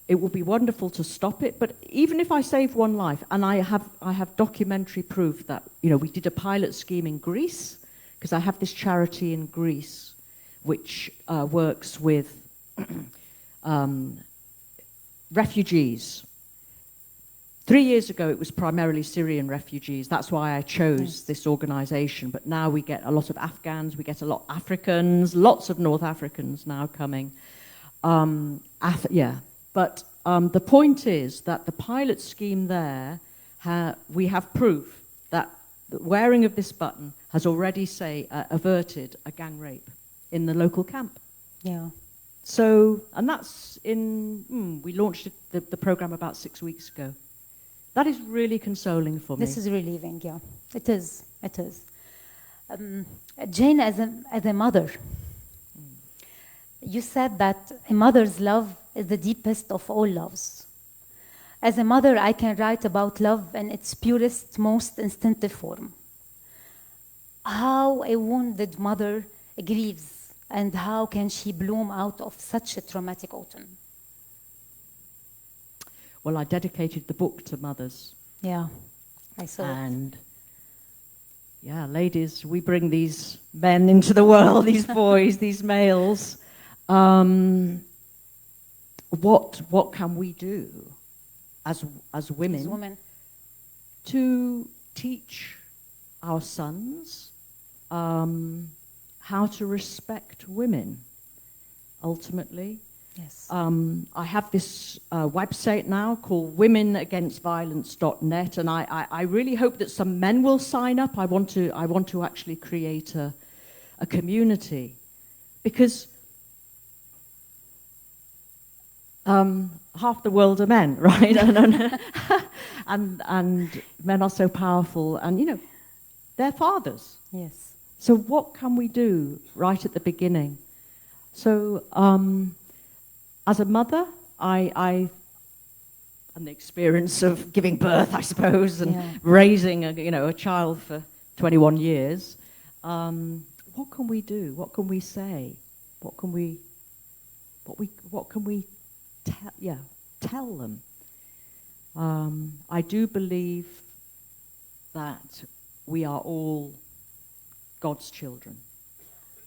Speaker 13: It would be wonderful to stop it, but even if I save one life, and I have documentary proof that, you know, we did a pilot scheme in Greece, because I have this charity in Greece which works with refugees. 3 years ago, it was primarily Syrian refugees. That's why I chose this organization. But now we get a lot of Afghans, we get a lot of Africans, lots of North Africans now coming. But the point is that the pilot scheme there, we have proof that the wearing of this button has already, averted a gang rape in the local camp.
Speaker 12: Yeah.
Speaker 13: So, and that's we launched the program about 6 weeks ago. That is really consoling for me.
Speaker 12: This is relieving, yeah. It is. Jane, as a mother, you said that a mother's love is the deepest of all loves. As a mother, I can write about love in its purest, most instinctive form. How a wounded mother grieves And how can she bloom out of such a traumatic autumn?
Speaker 13: Well, I dedicated the book to mothers.
Speaker 12: Yeah, I saw it.
Speaker 13: And yeah, ladies, we bring these men into the world, these boys, these males. What can we do as women to teach our sons how to respect women, ultimately?
Speaker 12: Yes.
Speaker 13: I have this website now called womenagainstviolence.net, and I really hope that some men will sign up. I want to actually create a community, because half the world are men, right? and men are so powerful, and you know, they're fathers.
Speaker 12: Yes.
Speaker 13: So what can we do right at the beginning? So as a mother, I and the experience of giving birth, I suppose, and raising a child for 21 years. What can we do? What can we say? What can we tell them? I do believe that we are all God's children.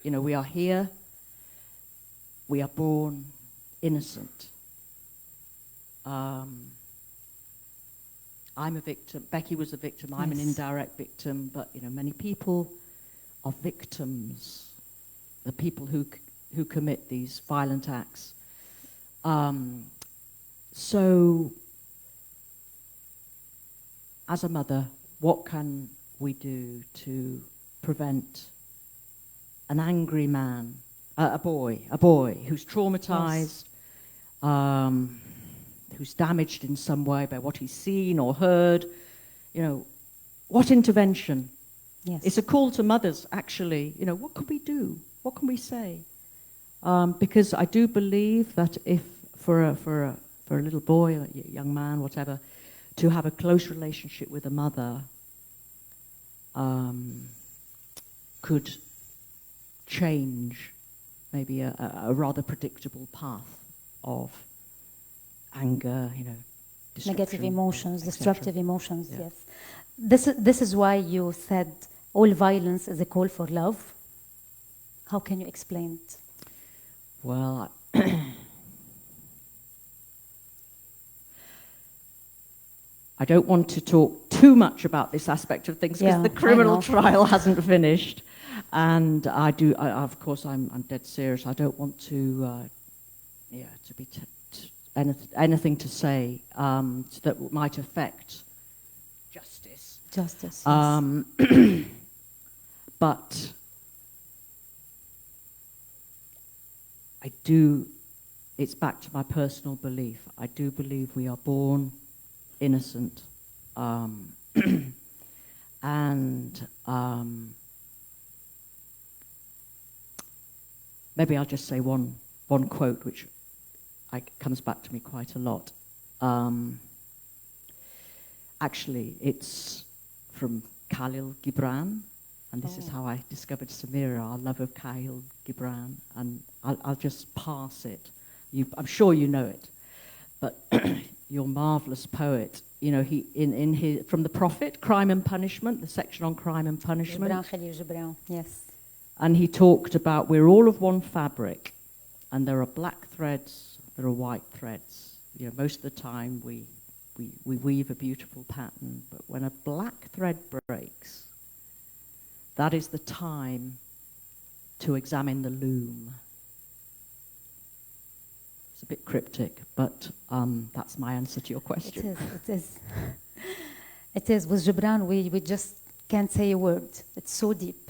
Speaker 13: You know, we are here. We are born innocent. I'm a victim. Becky was a victim. I'm an indirect victim. But you know, many people are victims. The people who commit these violent acts. So, as a mother, what can we do to prevent an angry man, a boy who's traumatized, who's damaged in some way by what he's seen or heard? You know, what intervention?
Speaker 12: Yes.
Speaker 13: It's a call to mothers, actually. You know, what can we do? What can we say? Because I do believe that if for a little boy, a young man, whatever, to have a close relationship with a mother could change maybe a rather predictable path of anger, you know,
Speaker 12: negative emotions,
Speaker 13: etc.
Speaker 12: destructive emotions. Yeah. Yes, this is why you said all violence is a call for love. How can you explain it?
Speaker 13: Well, I don't want to talk too much about this aspect of things because the criminal trial hasn't finished, and of course, I'm dead serious. I don't want to, to be anything to say that might affect justice.
Speaker 12: Justice. Yes.
Speaker 13: But I do. It's back to my personal belief. I do believe we are born innocent, and maybe I'll just say one quote which comes back to me quite a lot. Actually, it's from Khalil Gibran, and this is how I discovered Samira, our love of Khalil Gibran, and I'll just pass it. I'm sure you know it, but your marvelous poet, you know, he in his from the Prophet, Crime and Punishment, the section on crime and punishment.
Speaker 12: Gibran, yes.
Speaker 13: And he talked about we're all of one fabric, and there are black threads, there are white threads. You know, most of the time we weave a beautiful pattern, but when a black thread breaks, that is the time to examine the loom. It's a bit cryptic, but that's my answer to your question.
Speaker 12: It is. It is. With Gibran, we just can't say a word. It's so deep.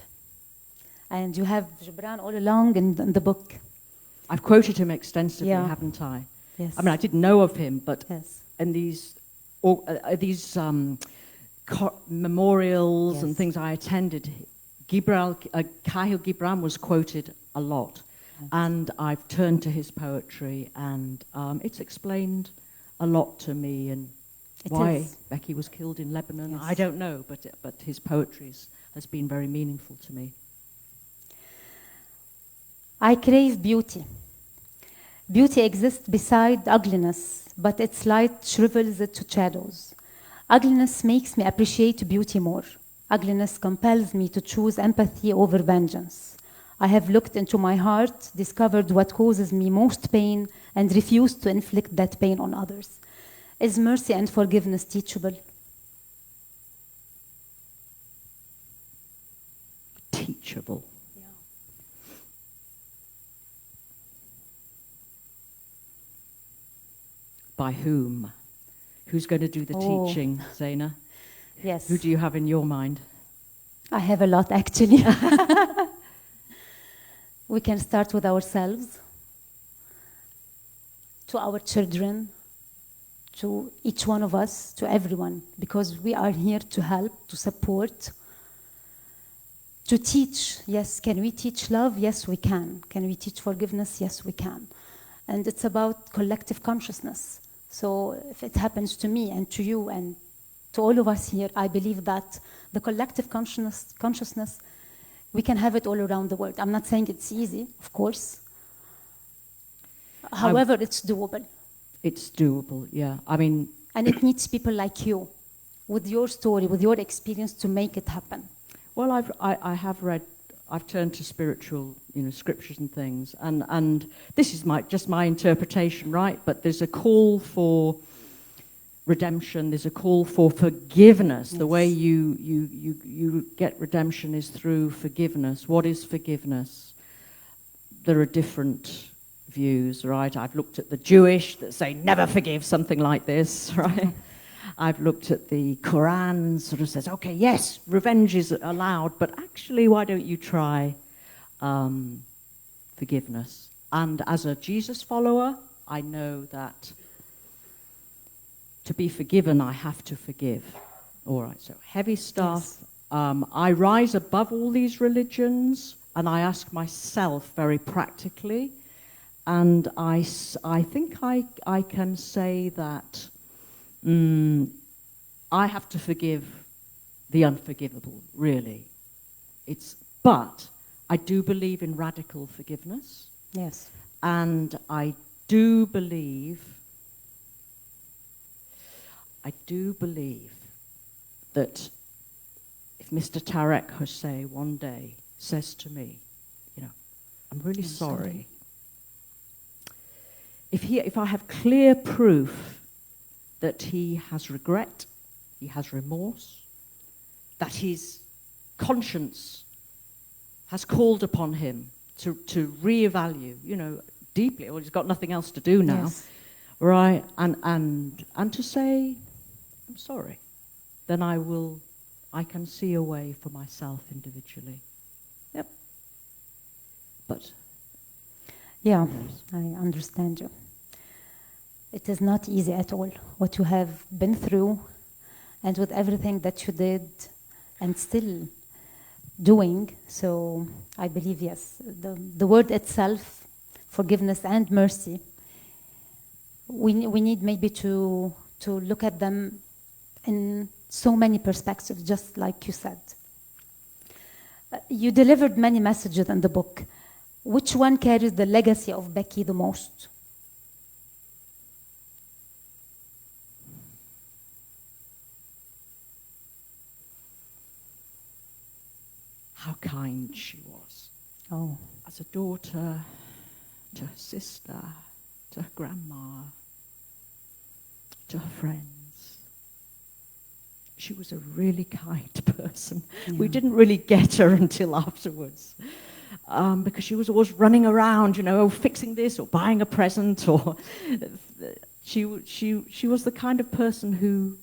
Speaker 12: And you have Gibran all along in the book.
Speaker 13: I've quoted him extensively, haven't I?
Speaker 12: Yes.
Speaker 13: I mean, I didn't know of him, but
Speaker 12: yes.
Speaker 13: in these memorials and things I attended, Khalil Gibran was quoted a lot. Yes. And I've turned to his poetry, and it's explained a lot to me, and why Becky was killed in Lebanon, yes. I don't know, but his poetry has been very meaningful to me.
Speaker 12: I crave beauty. Beauty exists beside ugliness, but its light shrivels it to shadows. Ugliness makes me appreciate beauty more. Ugliness compels me to choose empathy over vengeance. I have looked into my heart, discovered what causes me most pain, and refused to inflict that pain on others. Is mercy and forgiveness teachable?
Speaker 13: Teachable. By whom? Who's going to do the teaching, Zaina?
Speaker 12: Yes.
Speaker 13: Who do you have in your mind?
Speaker 12: I have a lot, actually. We can start with ourselves, to our children, to each one of us, to everyone, because we are here to help, to support, to teach. Yes, can we teach love? Yes, we can. Can we teach forgiveness? Yes, we can. And it's about collective consciousness. So if it happens to me and to you and to all of us here, I believe that the collective consciousness, we can have it all around the world. I'm not saying it's easy, of course. However, it's doable.
Speaker 13: It's doable, yeah. I mean...
Speaker 12: And it needs people like you, with your story, with your experience, to make it happen.
Speaker 13: Well, I have read, I've turned to spiritual, scriptures and things, and this is just my interpretation, right? But there's a call for redemption. There's a call for forgiveness. Yes. The way you get redemption is through forgiveness. What is forgiveness? There are different views, right? I've looked at the Jewish that say never forgive, something like this, right? I've looked at the Quran, sort of says, okay, yes, revenge is allowed, but actually, why don't you try forgiveness? And as a Jesus follower, I know that to be forgiven, I have to forgive. All right, so heavy stuff. Yes. I rise above all these religions, and I ask myself very practically, and I think I can say that I have to forgive the unforgivable, really. But I do believe in radical forgiveness.
Speaker 12: Yes.
Speaker 13: And I do believe that if Mr. Tarek Hussein one day says to me, I'm really sorry. If I have clear proof that he has regret, he has remorse, that his conscience has called upon him to reevaluate, deeply, well, he's got nothing else to do now, yes. Right? And to say, I'm sorry, then I can see a way for myself individually. Yep. But
Speaker 12: yeah, I understand you. It is not easy at all, what you have been through, and with everything that you did and still doing. So I believe, yes, the word itself, forgiveness and mercy, we need maybe to look at them in so many perspectives, just like you said. You delivered many messages in the book. Which one carries the legacy of Becky the most?
Speaker 13: How kind she was.
Speaker 12: Oh.
Speaker 13: As a daughter, to her sister, to her grandma, to her friends. She was a really kind person. Yeah. We didn't really get her until afterwards. Because she was always running around, fixing this or buying a present, or she was the kind of person who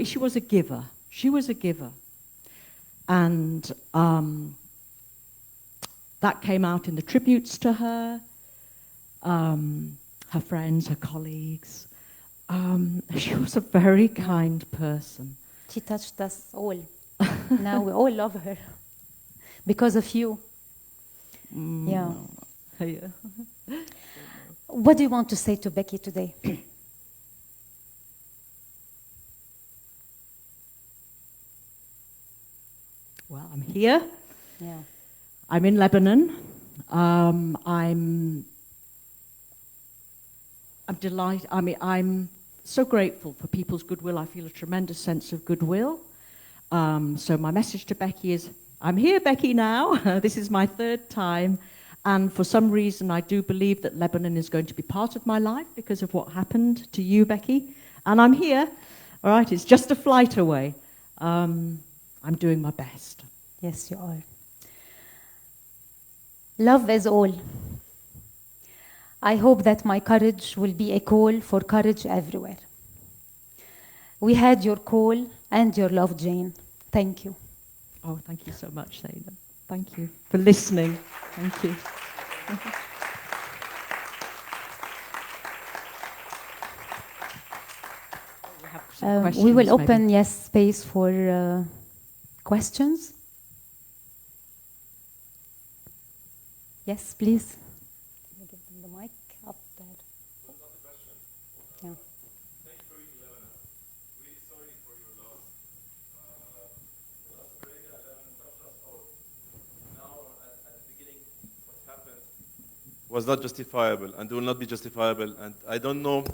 Speaker 13: she was a giver. She was a giver. And that came out in the tributes to her, her friends, her colleagues. She was a very kind person.
Speaker 12: She touched us all. Now we all love her because of you. Yeah.
Speaker 13: Yeah.
Speaker 12: What do you want to say to Becky today?
Speaker 13: Well, I'm here.
Speaker 12: Yeah.
Speaker 13: I'm in Lebanon. I'm delighted. I mean, I'm so grateful for people's goodwill. I feel a tremendous sense of goodwill. So my message to Becky is, I'm here, Becky, now. This is my third time. And for some reason, I do believe that Lebanon is going to be part of my life because of what happened to you, Becky. And I'm here. All right, it's just a flight away. I'm doing my best.
Speaker 12: Yes, you are. Love is all. I hope that my courage will be a call for courage everywhere. We had your call and your love, Jane. Thank you.
Speaker 13: Oh, thank you so much, Zainab. Thank you for listening. Thank you.
Speaker 12: We will open, yes, space for questions. Yes, please. Can you give them the mic up there? Yeah.
Speaker 14: Thank you for reading Lebanon. Really sorry for your loss. Lost Rega, Lebanon touched us all. Now, at the beginning, what happened was not justifiable and will not be justifiable. And I don't know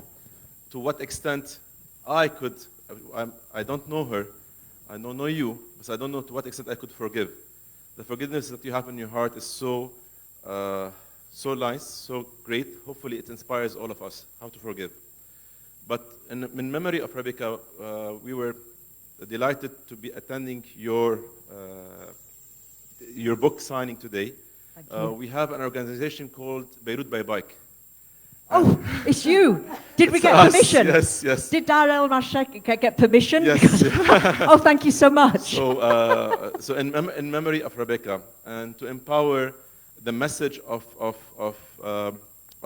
Speaker 14: to what extent I could, I don't know her, I don't know you, but I don't know to what extent I could forgive. The forgiveness that you have in your heart is so nice, so great. Hopefully it inspires all of us how to forgive. But in memory of Reybiqa, we were delighted to be attending your book signing today. We have an organization called Beirut by Bike.
Speaker 13: Oh, it's you. Did we get permission?
Speaker 14: Yes, yes.
Speaker 13: Did Dar El Mashek get permission?
Speaker 14: Yes.
Speaker 13: Oh, thank you so much.
Speaker 14: So in memory of Reybiqa, and to empower the message of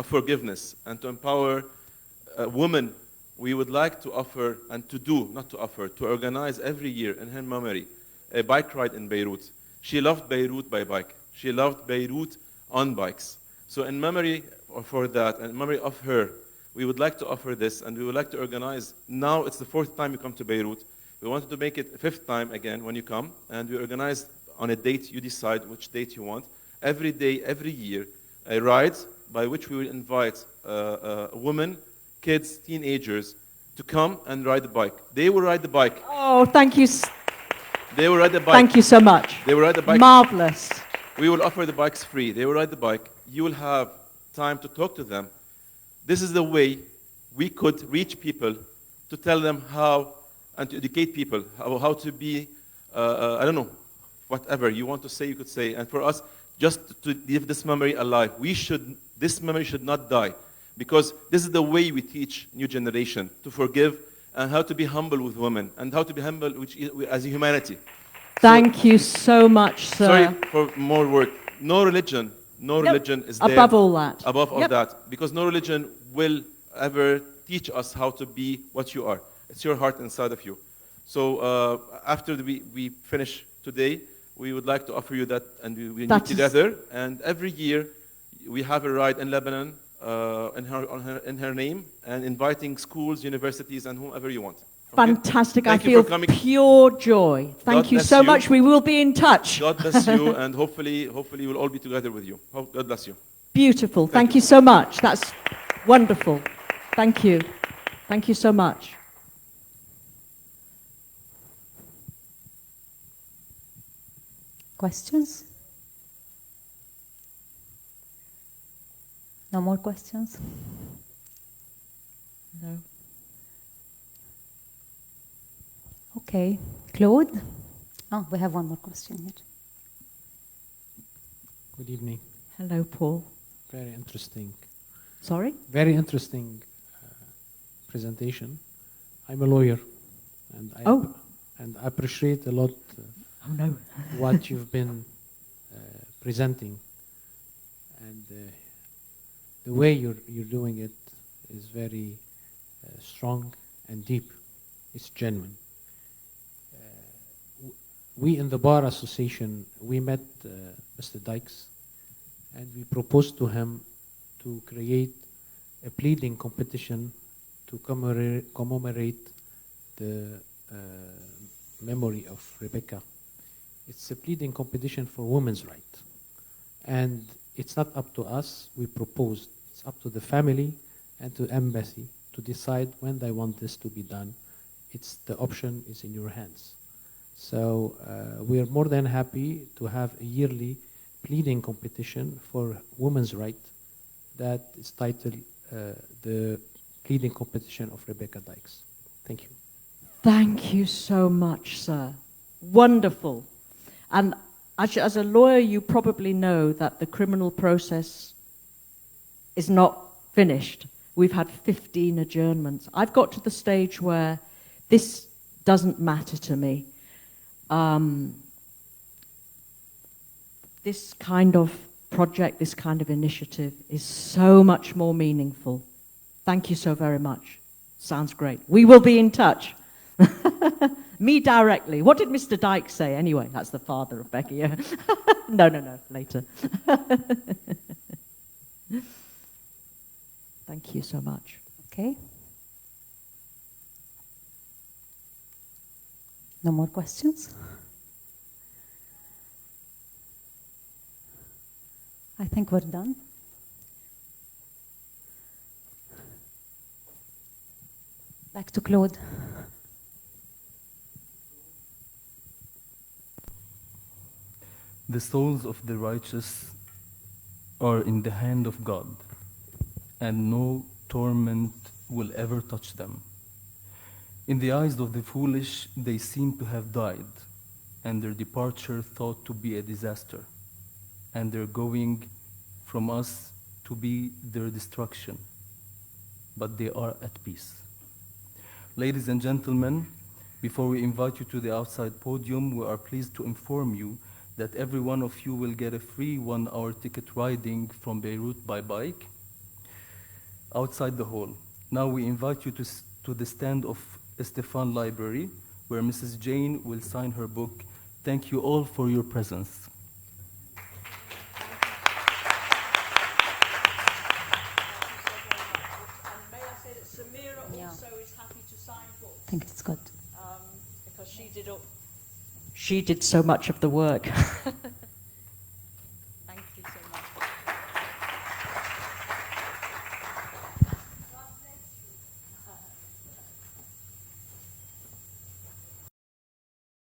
Speaker 14: forgiveness, and to empower women, we would like to offer, and to do, not to offer, to organize every year in her memory a bike ride in Beirut. She loved Beirut by bike. She loved Beirut on bikes. So in memory for that, and in memory of her, we would like to offer this, and we would like to organize. Now it's the 4th time you come to Beirut. We wanted to make it a 5th time again when you come, and we organize on a date. You decide which date you want. Every day, every year, a ride by which we will invite women, kids, teenagers to come and ride the bike. They will ride the bike.
Speaker 13: Oh, thank you.
Speaker 14: They will ride the bike.
Speaker 13: Thank you so much.
Speaker 14: They will ride the bike.
Speaker 13: Marvelous.
Speaker 14: We will offer the bikes free. They will ride the bike. You will have time to talk to them. This is the way we could reach people, to tell them how, and to educate people how to be, I don't know, whatever you want to say, you could say. And for us, just to leave this memory alive. This memory should not die, because this is the way we teach new generation to forgive, and how to be humble with women, and how to be humble as a humanity.
Speaker 13: Thank you so much, sir.
Speaker 14: Sorry for more work. No religion is there.
Speaker 13: Above all that.
Speaker 14: Above all that. Because no religion will ever teach us how to be what you are. It's your heart inside of you. So after we finish today, we would like to offer you that, and we meet together. And every year, we have a ride in Lebanon in her name, and inviting schools, universities, and whoever you want. Okay?
Speaker 13: Fantastic. I feel pure joy. Thank you so much. We will be in touch.
Speaker 14: God bless you, and hopefully we'll all be together with you. God bless you.
Speaker 13: Beautiful. Thank you so much. That's wonderful. Thank you. Thank you so much.
Speaker 12: Questions? No more questions?
Speaker 13: No.
Speaker 12: Okay. Claude? Oh, we have one more question here.
Speaker 15: Good evening.
Speaker 13: Hello, Paul.
Speaker 15: Very interesting.
Speaker 13: Sorry?
Speaker 15: Very interesting presentation. I'm a lawyer, and I appreciate a lot what you've been presenting, and the way you're doing it is very strong and deep. It's genuine. We in the Bar Association, we met Mr. Dykes, and we proposed to him to create a pleading competition to commemorate the memory of Reybiqa. It's a pleading competition for women's rights. And it's not up to us, we proposed. It's up to the family and to embassy to decide when they want this to be done. The option is in your hands. So we are more than happy to have a yearly pleading competition for women's rights that is titled the Pleading Competition of Reybica Dykes. Thank you.
Speaker 13: Thank you so much, sir. Wonderful. And as a lawyer, you probably know that the criminal process is not finished. We've had 15 adjournments. I've got to the stage where this doesn't matter to me. This kind of project, this kind of initiative is so much more meaningful. Thank you so very much. Sounds great. We will be in touch. Me directly. What did Mr. Dykes say? Anyway, that's the father of Becky. Yeah. No, later. Thank you so much.
Speaker 12: Okay. No more questions? I think we're done. Back to Claude.
Speaker 1: The souls of the righteous are in the hand of God, and no torment will ever touch them. In the eyes of the foolish, they seem to have died, and their departure thought to be a disaster, and their going from us to be their destruction. But they are at peace. Ladies and gentlemen, before we invite you to the outside podium, we are pleased to inform you that every one of you will get a free 1-hour ticket riding from Beirut by bike outside the hall. Now we invite you to the stand of Estefan Library, where Mrs. Jane will sign her book. Thank you all for your presence.
Speaker 12: I think it's good.
Speaker 13: Because she did so much of the work.